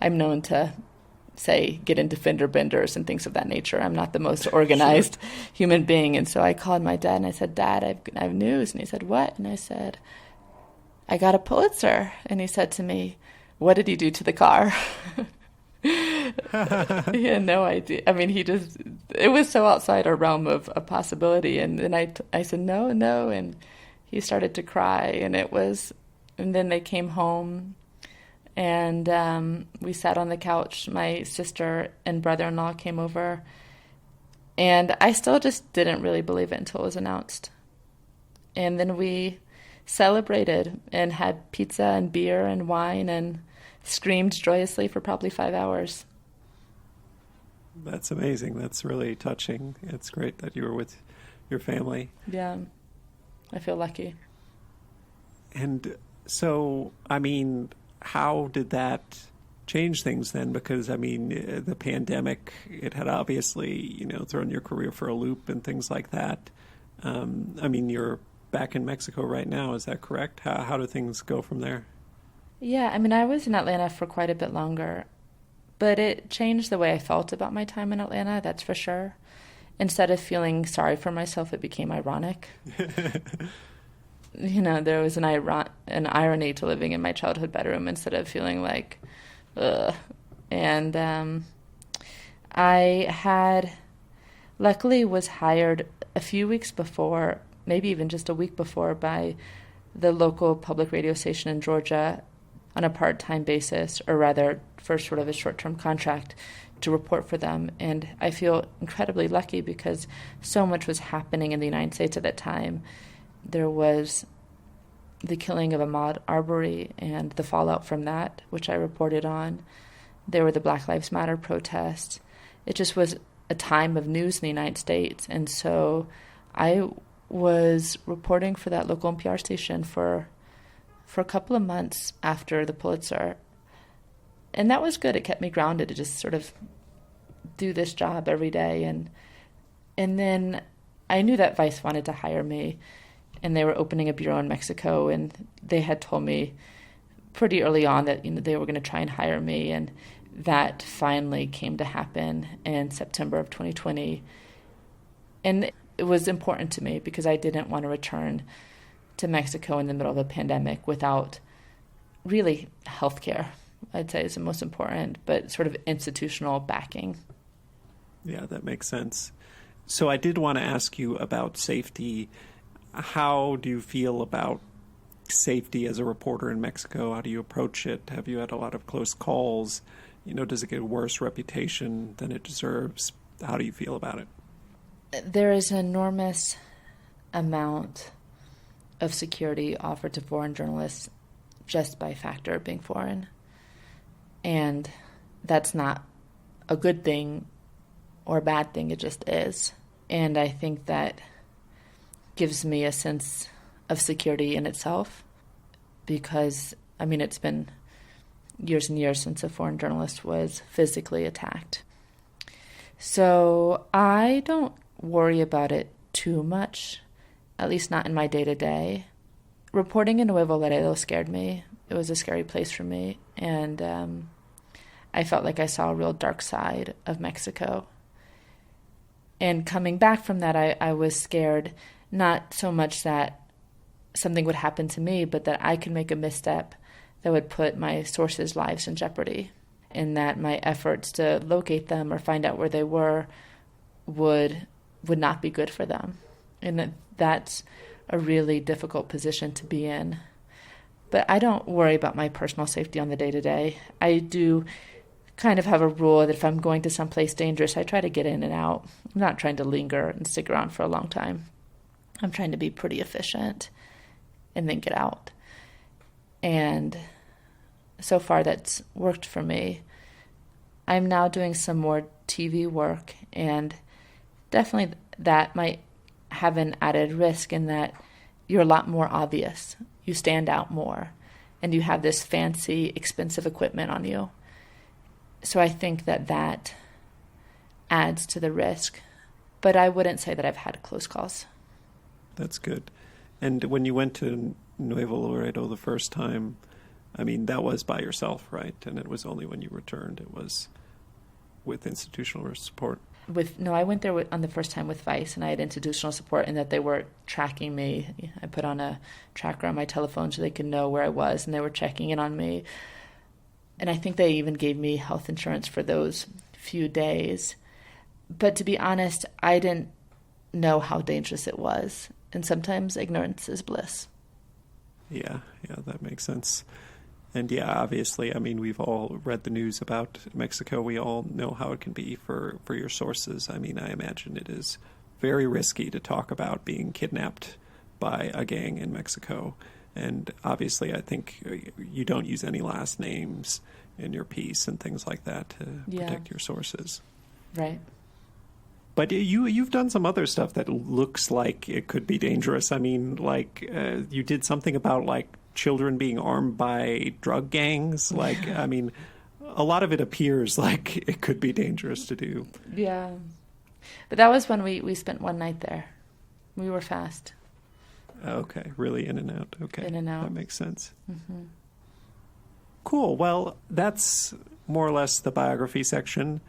I'm known to get into fender benders and things of that nature. I'm not the most organized human being. And so I called my dad and I said, "Dad, I have news." And he said, "What?" And I said, "I got a Pulitzer." And he said to me, "What did he do to the car?" He had no idea. I mean, it was so outside our realm of a possibility. And then I said, no. And he started to cry. And then they came home, and we sat on the couch. My sister and brother-in-law came over, and I still just didn't really believe it until it was announced. And then we celebrated and had pizza and beer and wine and screamed joyously for probably 5 hours. That's amazing. That's really touching. It's great that you were with your family. Yeah, I feel lucky. And so, I mean, how did that change things then? Because, I mean, the pandemic, it had obviously, thrown your career for a loop and things like that. I mean, you're back in Mexico right now. Is that correct? How do things go from there? Yeah, I mean, I was in Atlanta for quite a bit longer, but it changed the way I felt about my time in Atlanta, that's for sure. Instead of feeling sorry for myself, it became ironic. There was an irony to living in my childhood bedroom instead of feeling like, ugh. And I luckily was hired a few weeks before, maybe even just a week before, by the local public radio station in Georgia on a part-time basis, or rather for sort of a short-term contract to report for them. And I feel incredibly lucky because so much was happening in the United States at that time. There was the killing of Ahmaud Arbery and the fallout from that, which I reported on. There were the Black Lives Matter protests. It just was a time of news in the United States. And so I was reporting for that local NPR station for a couple of months after the Pulitzer. And that was good. It kept me grounded to just sort of do this job every day. And then I knew that Vice wanted to hire me, and they were opening a bureau in Mexico, and they had told me pretty early on that they were going to try and hire me, and that finally came to happen in September of 2020. And it was important to me because I didn't want to return to Mexico in the middle of a pandemic without really healthcare, I'd say is the most important, but sort of institutional backing. Yeah, that makes sense. So I did want to ask you about safety. How do you feel about safety as a reporter in Mexico? How do you approach it? Have you had a lot of close calls? Does it get a worse reputation than it deserves? How do you feel about it? There is an enormous amount of security offered to foreign journalists just by factor of being foreign. And that's not a good thing or a bad thing, it just is. And I think that gives me a sense of security in itself because, I mean, it's been years and years since a foreign journalist was physically attacked. So I don't worry about it too much, at least not in my day-to-day. Reporting in Nuevo Laredo scared me. It was a scary place for me, and I felt like I saw a real dark side of Mexico. And coming back from that, I was scared, not so much that something would happen to me, but that I could make a misstep that would put my sources' lives in jeopardy, and that my efforts to locate them or find out where they were would not be good for them. And that's a really difficult position to be in. But I don't worry about my personal safety on the day-to-day. I do kind of have a rule that if I'm going to someplace dangerous, I try to get in and out. I'm not trying to linger and stick around for a long time. I'm trying to be pretty efficient and then get out. And so far that's worked for me. I'm now doing some more TV work, and definitely that might have an added risk in that you're a lot more obvious. You stand out more, and you have this fancy, expensive equipment on you. So I think that adds to the risk. But I wouldn't say that I've had close calls. That's good. And when you went to Nuevo Laredo the first time, I mean, that was by yourself, right? And it was only when you returned, it was with institutional support. I went there on the first time with Vice, and I had institutional support in that they were tracking me. I put on a tracker on my telephone so they could know where I was, and they were checking in on me. And I think they even gave me health insurance for those few days. But to be honest, I didn't know how dangerous it was. And sometimes ignorance is bliss. Yeah, that makes sense. And yeah, obviously, I mean, we've all read the news about Mexico. We all know how it can be for your sources. I mean, I imagine it is very risky to talk about being kidnapped by a gang in Mexico. And obviously, I think you don't use any last names in your piece and things like that to protect your sources. Right. But you've done some other stuff that looks like it could be dangerous. I mean, like you did something about like children being armed by drug gangs. Like, I mean, a lot of it appears like it could be dangerous to do. Yeah. But that was when we spent one night there. We were fast. Okay, really in and out. Okay, in and out. That makes sense. Mm-hmm. Cool. Well, that's more or less the biography section.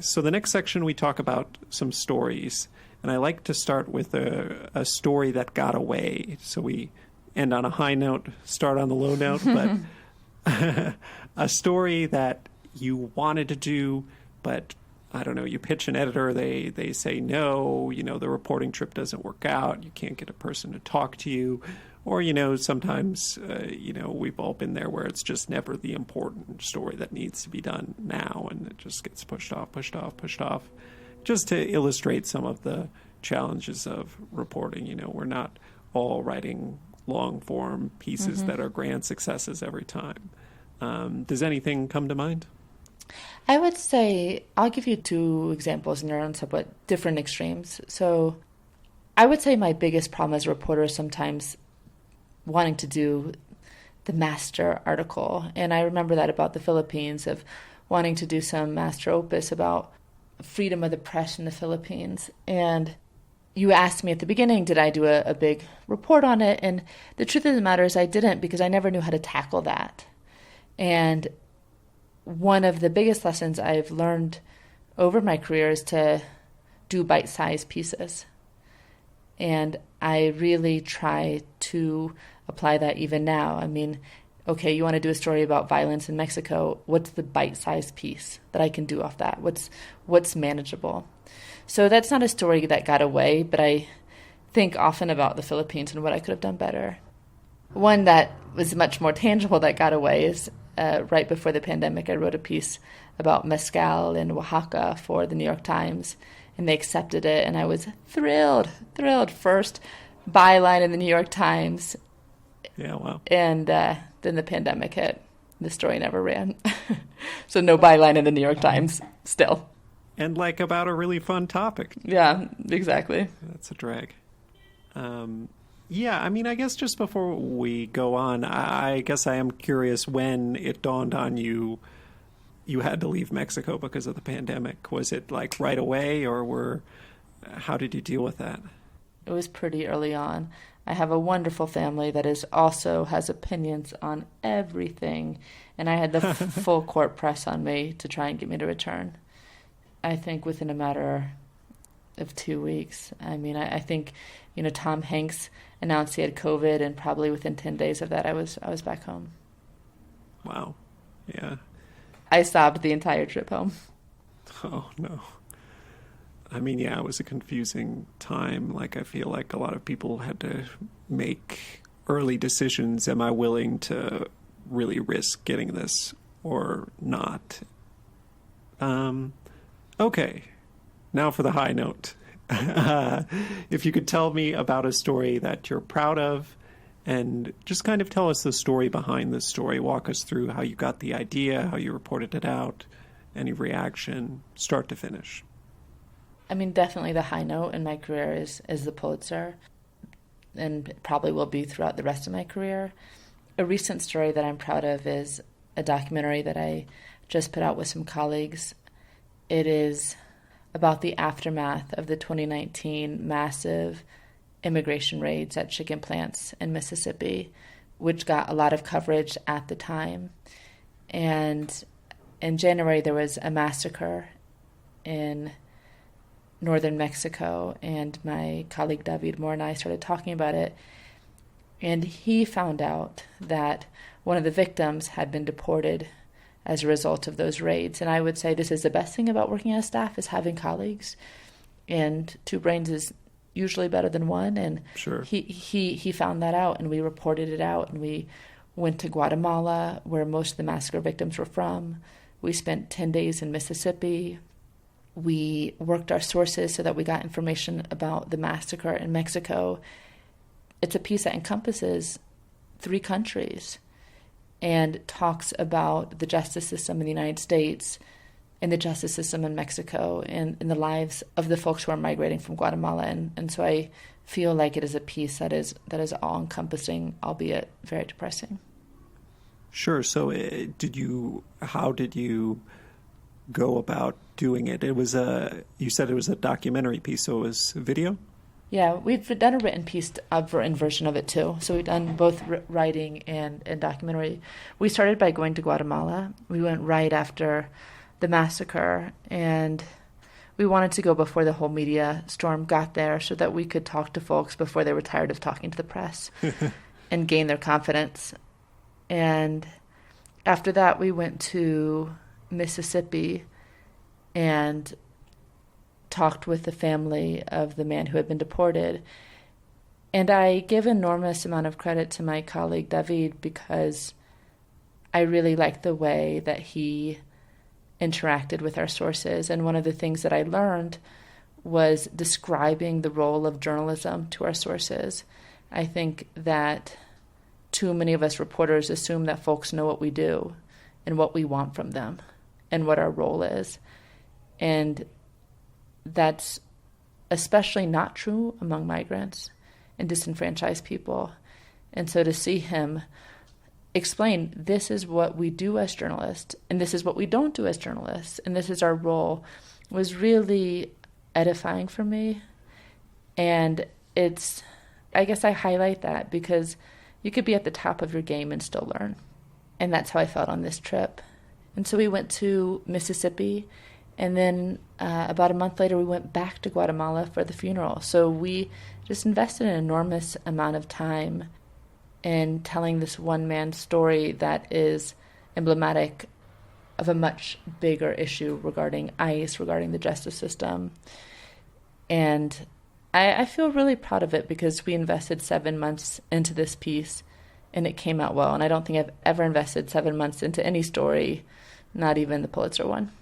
So the next section, we talk about some stories. And I like to start with a story that got away. So we end on a high note, start on the low note. But a story that you wanted to do, but I don't know, you pitch an editor, they say no, the reporting trip doesn't work out, you can't get a person to talk to you. Or, sometimes, we've all been there where it's just never the important story that needs to be done now, and it just gets pushed off, just to illustrate some of the challenges of reporting. We're not all writing long-form pieces that are grand successes every time. Does anything come to mind? I would say, I'll give you two examples, and they're on somewhat different extremes. So I would say my biggest problem as a reporter is sometimes wanting to do the master article. And I remember that about the Philippines, of wanting to do some master opus about freedom of the press in the Philippines. And you asked me at the beginning, did I do a big report on it? And the truth of the matter is I didn't, because I never knew how to tackle that. And one of the biggest lessons I've learned over my career is to do bite-sized pieces. And I really try to apply that even now. I mean, okay, you want to do a story about violence in Mexico. What's the bite-sized piece that I can do off that? What's manageable? So that's not a story that got away, but I think often about the Philippines and what I could have done better. One that was much more tangible that got away is right before the pandemic, I wrote a piece about mezcal in Oaxaca for the New York Times, and they accepted it, and I was thrilled. First byline in the New York Times. Yeah, wow. And then the pandemic hit. The story never ran. So no byline in the New York Times still. And like about a really fun topic. Yeah, exactly. That's a drag. Yeah, I mean, I guess just before we go on, I guess I am curious when it dawned on you had to leave Mexico because of the pandemic. Was it like right away, or how did you deal with that? It was pretty early on. I have a wonderful family that also has opinions on everything, and I had the full court press on me to try and get me to return. I think within a matter of 2 weeks. I mean, I think, Tom Hanks announced he had COVID, and probably within 10 days of that, I was back home. Wow. Yeah. I sobbed the entire trip home. Oh, no. I mean, yeah, it was a confusing time. Like, I feel like a lot of people had to make early decisions. Am I willing to really risk getting this or not? Okay. Now for the high note. If you could tell me about a story that you're proud of, and just kind of tell us the story behind the story. Walk us through how you got the idea, how you reported it out, any reaction, start to finish. I mean, definitely the high note in my career is the Pulitzer, and probably will be throughout the rest of my career. A recent story that I'm proud of is a documentary that I just put out with some colleagues. It is about the aftermath of the 2019 massive immigration raids at chicken plants in Mississippi, which got a lot of coverage at the time. And in January, there was a massacre in northern Mexico, and my colleague David Moore and I started talking about it. And he found out that one of the victims had been deported as a result of those raids. And I would say this is the best thing about working as staff, is having colleagues. And two brains is usually better than one. And sure. He found that out, and we reported it out. And we went to Guatemala, where most of the massacre victims were from. We spent 10 days in Mississippi. We worked our sources so that we got information about the massacre in Mexico. It's a piece that encompasses 3 countries and talks about the justice system in the United States and the justice system in Mexico and the lives of the folks who are migrating from Guatemala. And so I feel like it is a piece that is all-encompassing, albeit very depressing. Sure. So how did you go about doing it? You said it was a documentary piece, so it was video? Yeah, we've done a written piece, a written version of it too. So we've done both writing and documentary. We started by going to Guatemala. We went right after the massacre, and we wanted to go before the whole media storm got there so that we could talk to folks before they were tired of talking to the press and gain their confidence. And after that, we went to Mississippi and talked with the family of the man who had been deported. And I give enormous amount of credit to my colleague David, because I really liked the way that he interacted with our sources. And one of the things that I learned was describing the role of journalism to our sources. I think that too many of us reporters assume that folks know what we do and what we want from them and what our role is. And that's especially not true among migrants and disenfranchised people. And so to see him explain, this is what we do as journalists, and this is what we don't do as journalists, and this is our role, was really edifying for me. And I guess I highlight that because you could be at the top of your game and still learn. And that's how I felt on this trip. And so we went to Mississippi, and then about a month later, we went back to Guatemala for the funeral. So we just invested an enormous amount of time in telling this one man's story that is emblematic of a much bigger issue regarding ICE, regarding the justice system. And I feel really proud of it because we invested 7 months into this piece, and it came out well. And I don't think I've ever invested 7 months into any story, not even the Pulitzer one.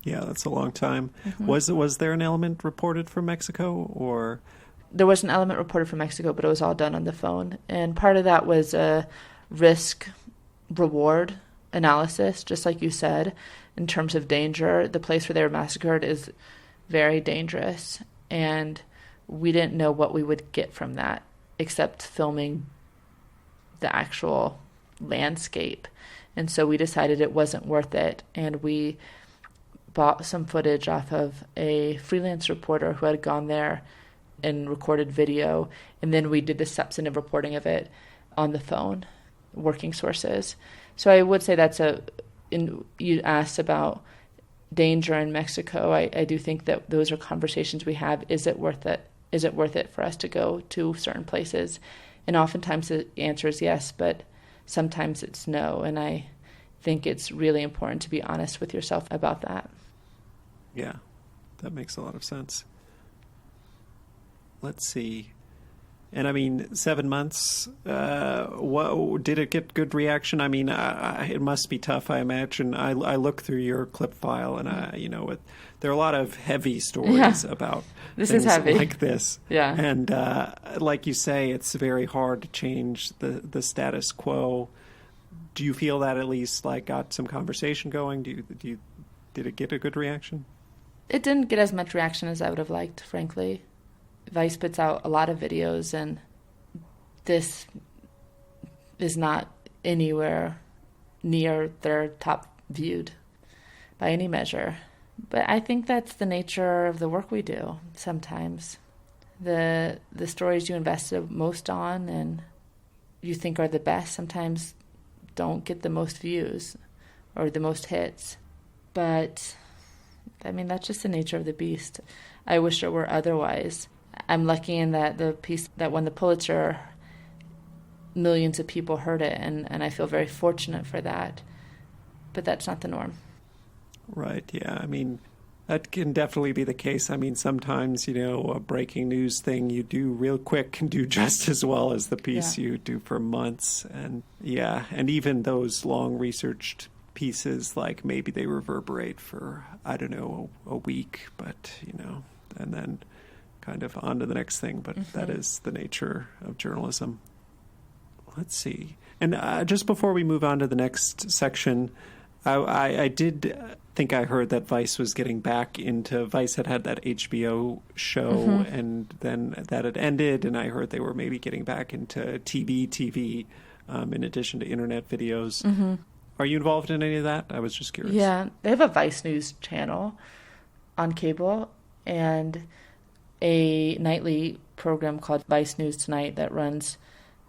Yeah, that's a long time. Mm-hmm. Was there an element reported from Mexico, or? There was an element reported from Mexico, but it was all done on the phone. And part of that was a risk-reward analysis, just like you said, in terms of danger. The place where they were massacred is very dangerous, and we didn't know what we would get from that except filming the actual landscape. And so we decided it wasn't worth it, and we bought some footage off of a freelance reporter who had gone there and recorded video, and then we did the substantive reporting of it on the phone, working sources. So I would say you asked about danger in Mexico, I do think that those are conversations we have. Is it worth it? Is it worth it for us to go to certain places? And oftentimes the answer is yes, but sometimes it's no. And I think it's really important to be honest with yourself about that. Yeah, that makes a lot of sense. Let's see. And I mean, 7 months, did it get good reaction? I mean, it must be tough, I imagine. I look through your clip file and, there are a lot of heavy stories about this things is heavy. like this. Yeah. And like you say, it's very hard to change the status quo. Do you feel that at least like got some conversation going? Did it get a good reaction? It didn't get as much reaction as I would have liked, frankly. Vice puts out a lot of videos, and this is not anywhere near their top viewed by any measure. But I think that's the nature of the work we do sometimes. The stories you invest the most on and you think are the best sometimes don't get the most views or the most hits. But, I mean, that's just the nature of the beast. I wish it were otherwise. I'm lucky in that the piece that won the Pulitzer, millions of people heard it, and I feel very fortunate for that. But that's not the norm. Right, yeah. I mean, that can definitely be the case. I mean, sometimes, a breaking news thing you do real quick can do just as well as the piece you do for months. And and even those long researched pieces, like maybe they reverberate for, I don't know, a week, but, and then kind of on to the next thing, but that is the nature of journalism. Let's see. And just before we move on to the next section, I did think I heard that Vice was getting back into, Vice had that HBO show, and then that had ended, and I heard they were maybe getting back into TV, in addition to internet videos. Are you involved in any of that? I was just curious. Yeah, they have a Vice News channel on cable, and a nightly program called Vice News Tonight that runs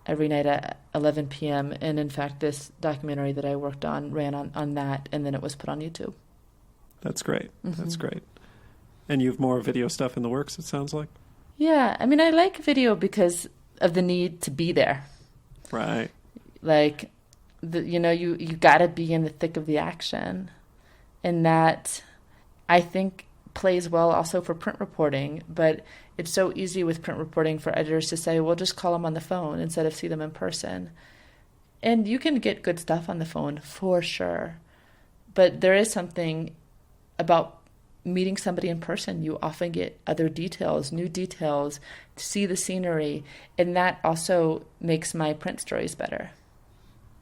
every night at 11 p.m. And in fact, this documentary that I worked on ran on that, and then it was put on YouTube. That's great. That's great. And you have more video stuff in the works, it sounds like? Yeah. I mean, I like video because of the need to be there. Right. Like, you got to be in the thick of the action. And that, I think, plays well also for print reporting, but it's so easy with print reporting for editors to say, well, just call them on the phone instead of see them in person. And you can get good stuff on the phone for sure, but there is something about meeting somebody in person. You often get other details, new details, to see the scenery, and that also makes my print stories better.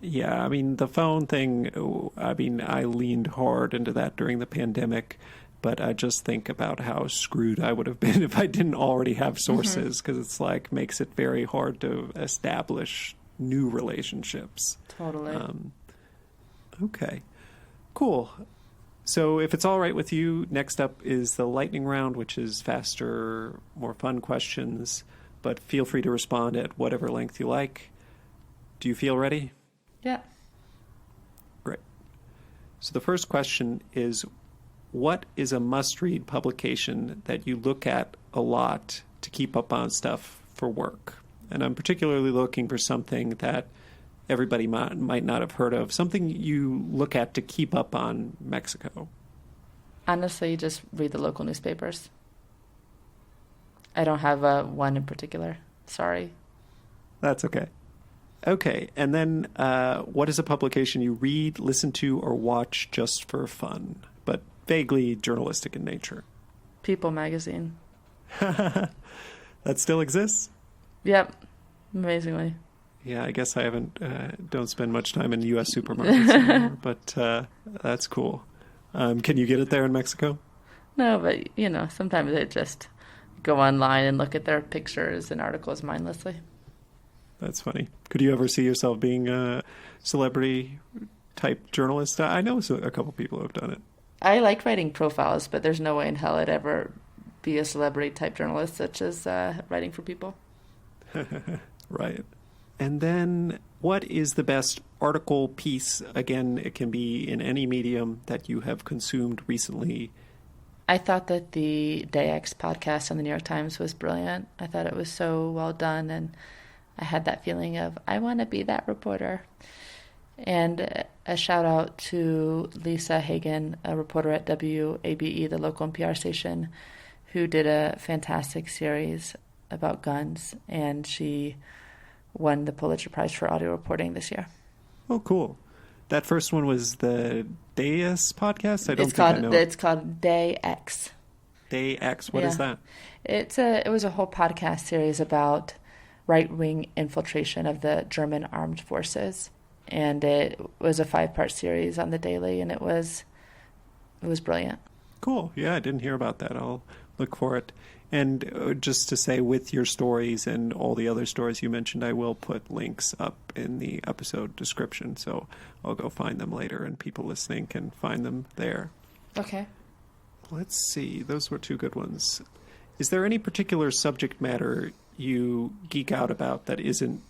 Yeah, I mean, the phone thing, I leaned hard into that during the pandemic. But I just think about how screwed I would have been if I didn't already have sources, because it's like makes it very hard to establish new relationships. Totally. Okay, cool. So if it's all right with you, next up is the lightning round, which is faster, more fun questions, but feel free to respond at whatever length you like. Do you feel ready? Yeah. Great. So the first question is, what is a must-read publication that you look at a lot to keep up on stuff for work? And I'm particularly looking for something that everybody might not have heard of, something you look at to keep up on Mexico. Honestly, just read the local newspapers. I don't have one in particular. Sorry. That's okay. Okay, and then what is a publication you read, listen to, or watch just for fun, but vaguely journalistic in nature? People magazine. That still exists? Yep, amazingly. Yeah, I guess I don't spend much time in U.S. supermarkets anymore, but that's cool. Can you get it there in Mexico? No, but, sometimes I just go online and look at their pictures and articles mindlessly. That's funny. Could you ever see yourself being a celebrity-type journalist? I know a couple people who have done it. I like writing profiles, but there's no way in hell I'd ever be a celebrity-type journalist, such as writing for people. Right. And then what is the best article, piece, again, it can be in any medium, that you have consumed recently? I thought that the Deus Podcast on the New York Times was brilliant. I thought it was so well done, and I had that feeling of, I want to be that reporter. And a shout out to Lisa Hagen, a reporter at WABE, the local NPR station, who did a fantastic series about guns, and she won the Pulitzer Prize for audio reporting this year. Oh, cool. That first one was the Deus Podcast? It's called Day X. Day X. What is that? It was a whole podcast series about right-wing infiltration of the German armed forces. And it was a 5-part series on the Daily, and it was brilliant. Cool. Yeah, I didn't hear about that. I'll look for it. And just to say, with your stories and all the other stories you mentioned, I will put links up in the episode description. So I'll go find them later, and people listening can find them there. Okay. Let's see. Those were 2 good ones. Is there any particular subject matter you geek out about that isn't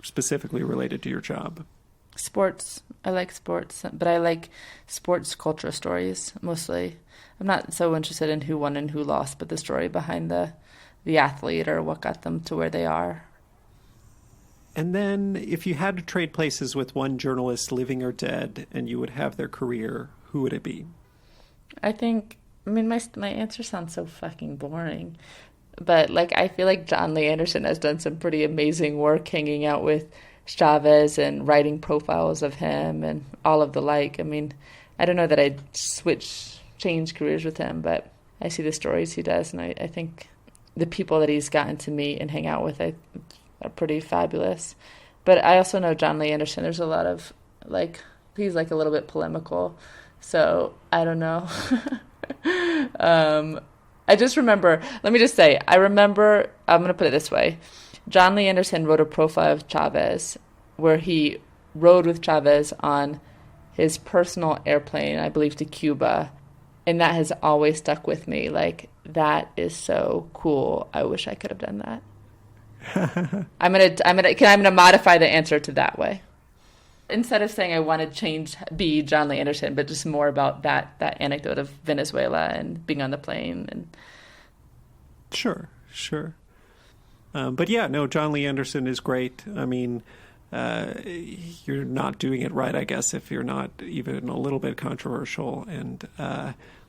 specifically related to your job? Sports. I like sports, but I like sports culture stories mostly. I'm not so interested in who won and who lost, but the story behind the athlete or what got them to where they are. And then if you had to trade places with one journalist, living or dead, and you would have their career, who would it be? My answer sounds so fucking boring, but I feel like John Lee Anderson has done some pretty amazing work hanging out with Chavez and writing profiles of him and all of the like. I don't know that I'd change careers with him, but I see the stories he does, and I think the people that he's gotten to meet and hang out with are pretty fabulous. But I also know John Lee Anderson, there's a lot of, he's a little bit polemical, so I don't know. I just remember, I'm going to put it this way. John Lee Anderson wrote a profile of Chavez where he rode with Chavez on his personal airplane, I believe, to Cuba. And that has always stuck with me. That is so cool. I wish I could have done that. I'm gonna modify the answer to that way. Instead of saying I want to be John Lee Anderson, but just more about that anecdote of Venezuela and being on the plane. And Sure. But yeah, no, John Lee Anderson is great. You're not doing it right, I guess, if you're not even a little bit controversial. And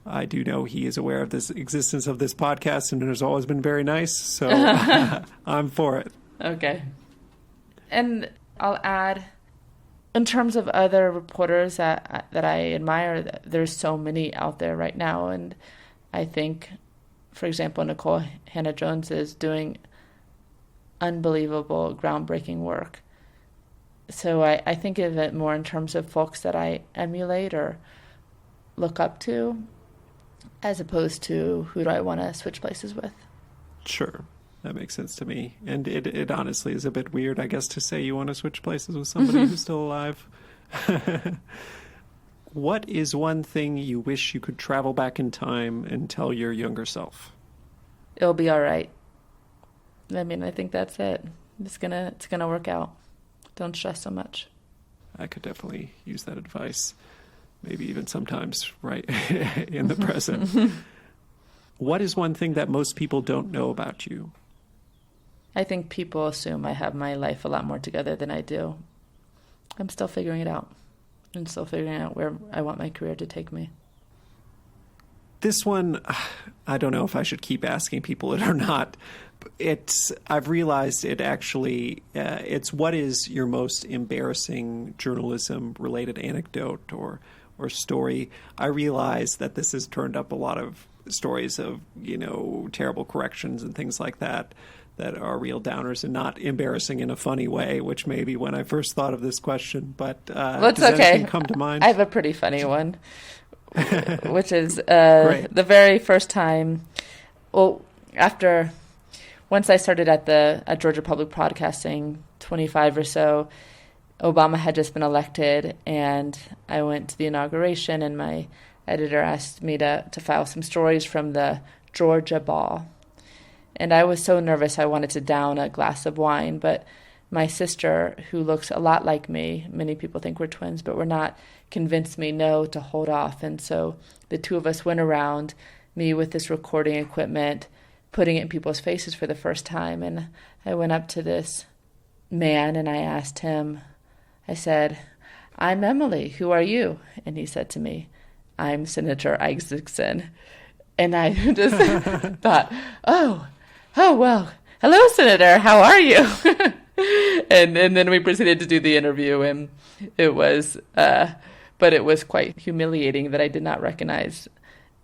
I do know he is aware of this existence of this podcast, and it has always been very nice. So I'm for it. Okay. And I'll add, in terms of other reporters that I admire, there's so many out there right now. And I think, for example, Nicole Hannah-Jones is doing unbelievable, groundbreaking work. So I think of it more in terms of folks that I emulate or look up to, as opposed to who do I want to switch places with. Sure. That makes sense to me. And it honestly is a bit weird, I guess, to say you want to switch places with somebody who's still alive. What is one thing you wish you could travel back in time and tell your younger self? It'll be all right. I think that's it. It's gonna work out. Don't stress so much. I could definitely use that advice. Maybe even sometimes right in the present. What is one thing that most people don't know about you? I think people assume I have my life a lot more together than I do. I'm still figuring it out. I'm still figuring out where I want my career to take me. This one, I don't know if I should keep asking people it or not. I've realized it actually, it's what is your most embarrassing journalism-related anecdote or story. I realize that this has turned up a lot of stories of, terrible corrections and things like that are real downers and not embarrassing in a funny way, which maybe when I first thought of this question, but does okay. Anything come to mind? I have a pretty funny one, which is the very first time, once I started at Georgia Public Broadcasting, 25 or so, Obama had just been elected, and I went to the inauguration, and my editor asked me to file some stories from the Georgia ball. And I was so nervous I wanted to down a glass of wine, but my sister, who looks a lot like me, many people think we're twins, but we're not, convinced me no, to hold off. And so the two of us went around, me with this recording equipment, putting it in people's faces for the first time. And I went up to this man and I asked him, I said, "I'm Emily. Who are you?" And he said to me, "I'm Senator Isaacson." And I just thought, oh, well, hello, Senator. How are you? and then we proceeded to do the interview, and it was, but it was quite humiliating that I did not recognize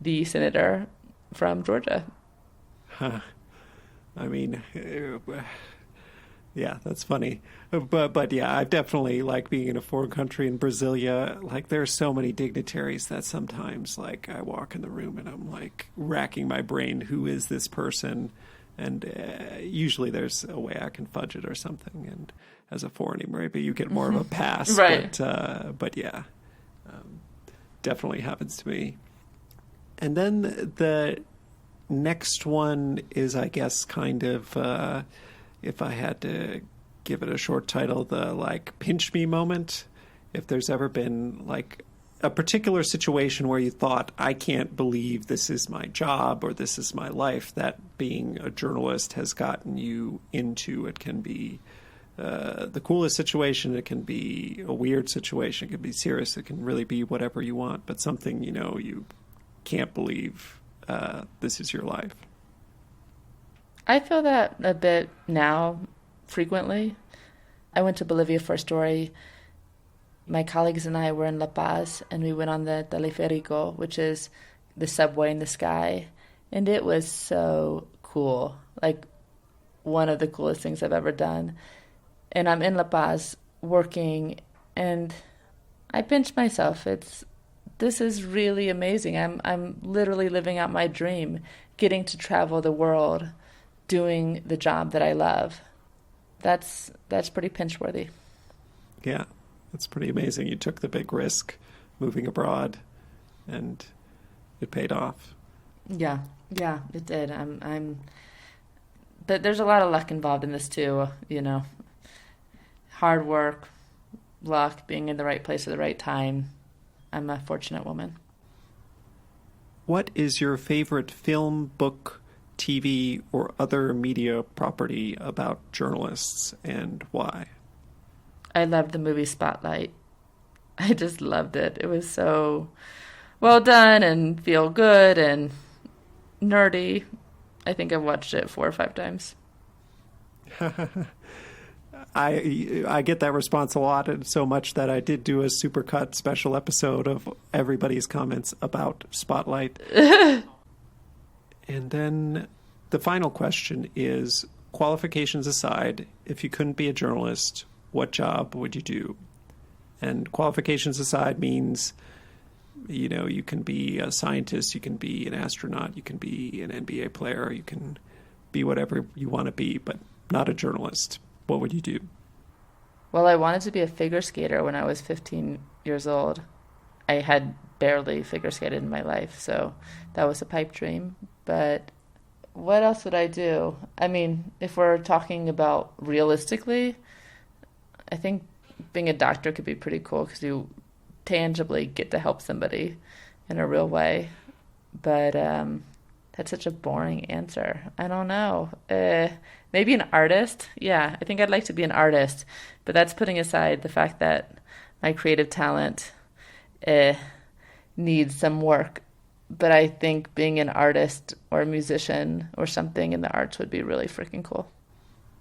the senator from Georgia. Huh. I mean, yeah, that's funny. But yeah, I've definitely, like, being in a foreign country in Brasilia, like, there's so many dignitaries that sometimes, like, I walk in the room and I'm, like, racking my brain, who is this person? And usually there's a way I can fudge it or something. And as a foreigner, maybe you get more of a pass. Right. But yeah, definitely happens to me. And then the next one is, I guess, kind of, if I had to give it a short title, the, like, pinch me moment. If there's ever been, like, a particular situation where you thought, I can't believe this is my job or this is my life, that being a journalist has gotten you into. It can be the coolest situation. It can be a weird situation. It can be serious. It can really be whatever you want, but something, you know, you can't believe this is your life. I feel that a bit now, frequently. I went to Bolivia for a story. My colleagues and I were in La Paz, and we went on the teleférico, which is the subway in the sky, and it was so cool, like one of the coolest things I've ever done. And I'm in La Paz working, and I pinched myself. This is really amazing. I'm literally living out my dream, getting to travel the world, doing the job that I love. That's pretty pinch-worthy. Yeah, that's pretty amazing. You took the big risk moving abroad, and it paid off. Yeah, it did. But there's a lot of luck involved in this too, you know. Hard work, luck, being in the right place at the right time. I'm a fortunate woman. What is your favorite film, book, TV, or other media property about journalists, and why? I loved the movie Spotlight. I just loved it. It was so well done and feel good and nerdy. I think I've watched it 4 or 5 times. I get that response a lot, and so much that I did do a supercut special episode of everybody's comments about Spotlight. And then the final question is, qualifications aside, if you couldn't be a journalist, what job would you do? And qualifications aside means, you know, you can be a scientist, you can be an astronaut, you can be an NBA player, you can be whatever you want to be, but not a journalist. What would you do? Well, I wanted to be a figure skater when I was 15 years old. I had barely figure skated in my life, so that was a pipe dream. But what else would I do? I mean, if we're talking about realistically, I think being a doctor could be pretty cool because you tangibly get to help somebody in a real way. But that's such a boring answer. I don't know. Maybe an artist. Yeah, I think I'd like to be an artist. But that's putting aside the fact that my creative talent needs some work. But I think being an artist or a musician or something in the arts would be really freaking cool.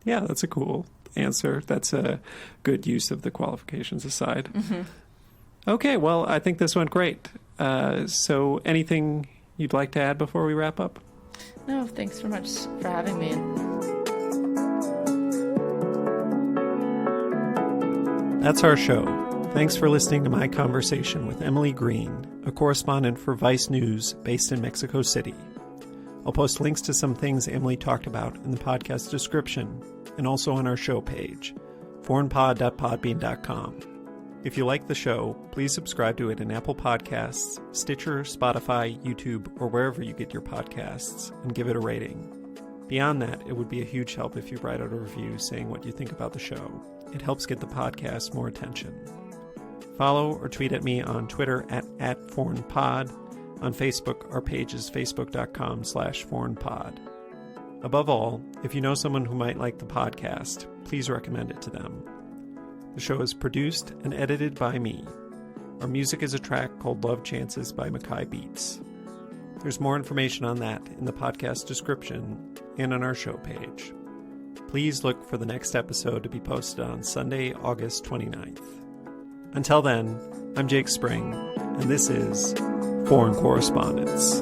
Yeah, that's a cool answer. That's a good use of the qualifications aside. Mm-hmm. Okay, well, I think this went great. So anything you'd like to add before we wrap up? No, thanks so much for having me. That's our show. Thanks for listening to my conversation with Emily Green, a correspondent for Vice News based in Mexico City. I'll post links to some things Emily talked about in the podcast description and also on our show page, foreignpod.podbean.com. If you like the show, please subscribe to it in Apple Podcasts, Stitcher, Spotify, YouTube, or wherever you get your podcasts, and give it a rating. Beyond that, it would be a huge help if you write out a review saying what you think about the show. It helps get the podcast more attention. Follow or tweet at me on Twitter at @foreignpod. On Facebook, our page is facebook.com/foreignpod. Above all, if you know someone who might like the podcast, please recommend it to them. The show is produced and edited by me. Our music is a track called Love Chances by Mackay Beats. There's more information on that in the podcast description and on our show page. Please look for the next episode to be posted on Sunday, August 29th. Until then, I'm Jake Spring, and this is Foreign Correspondence.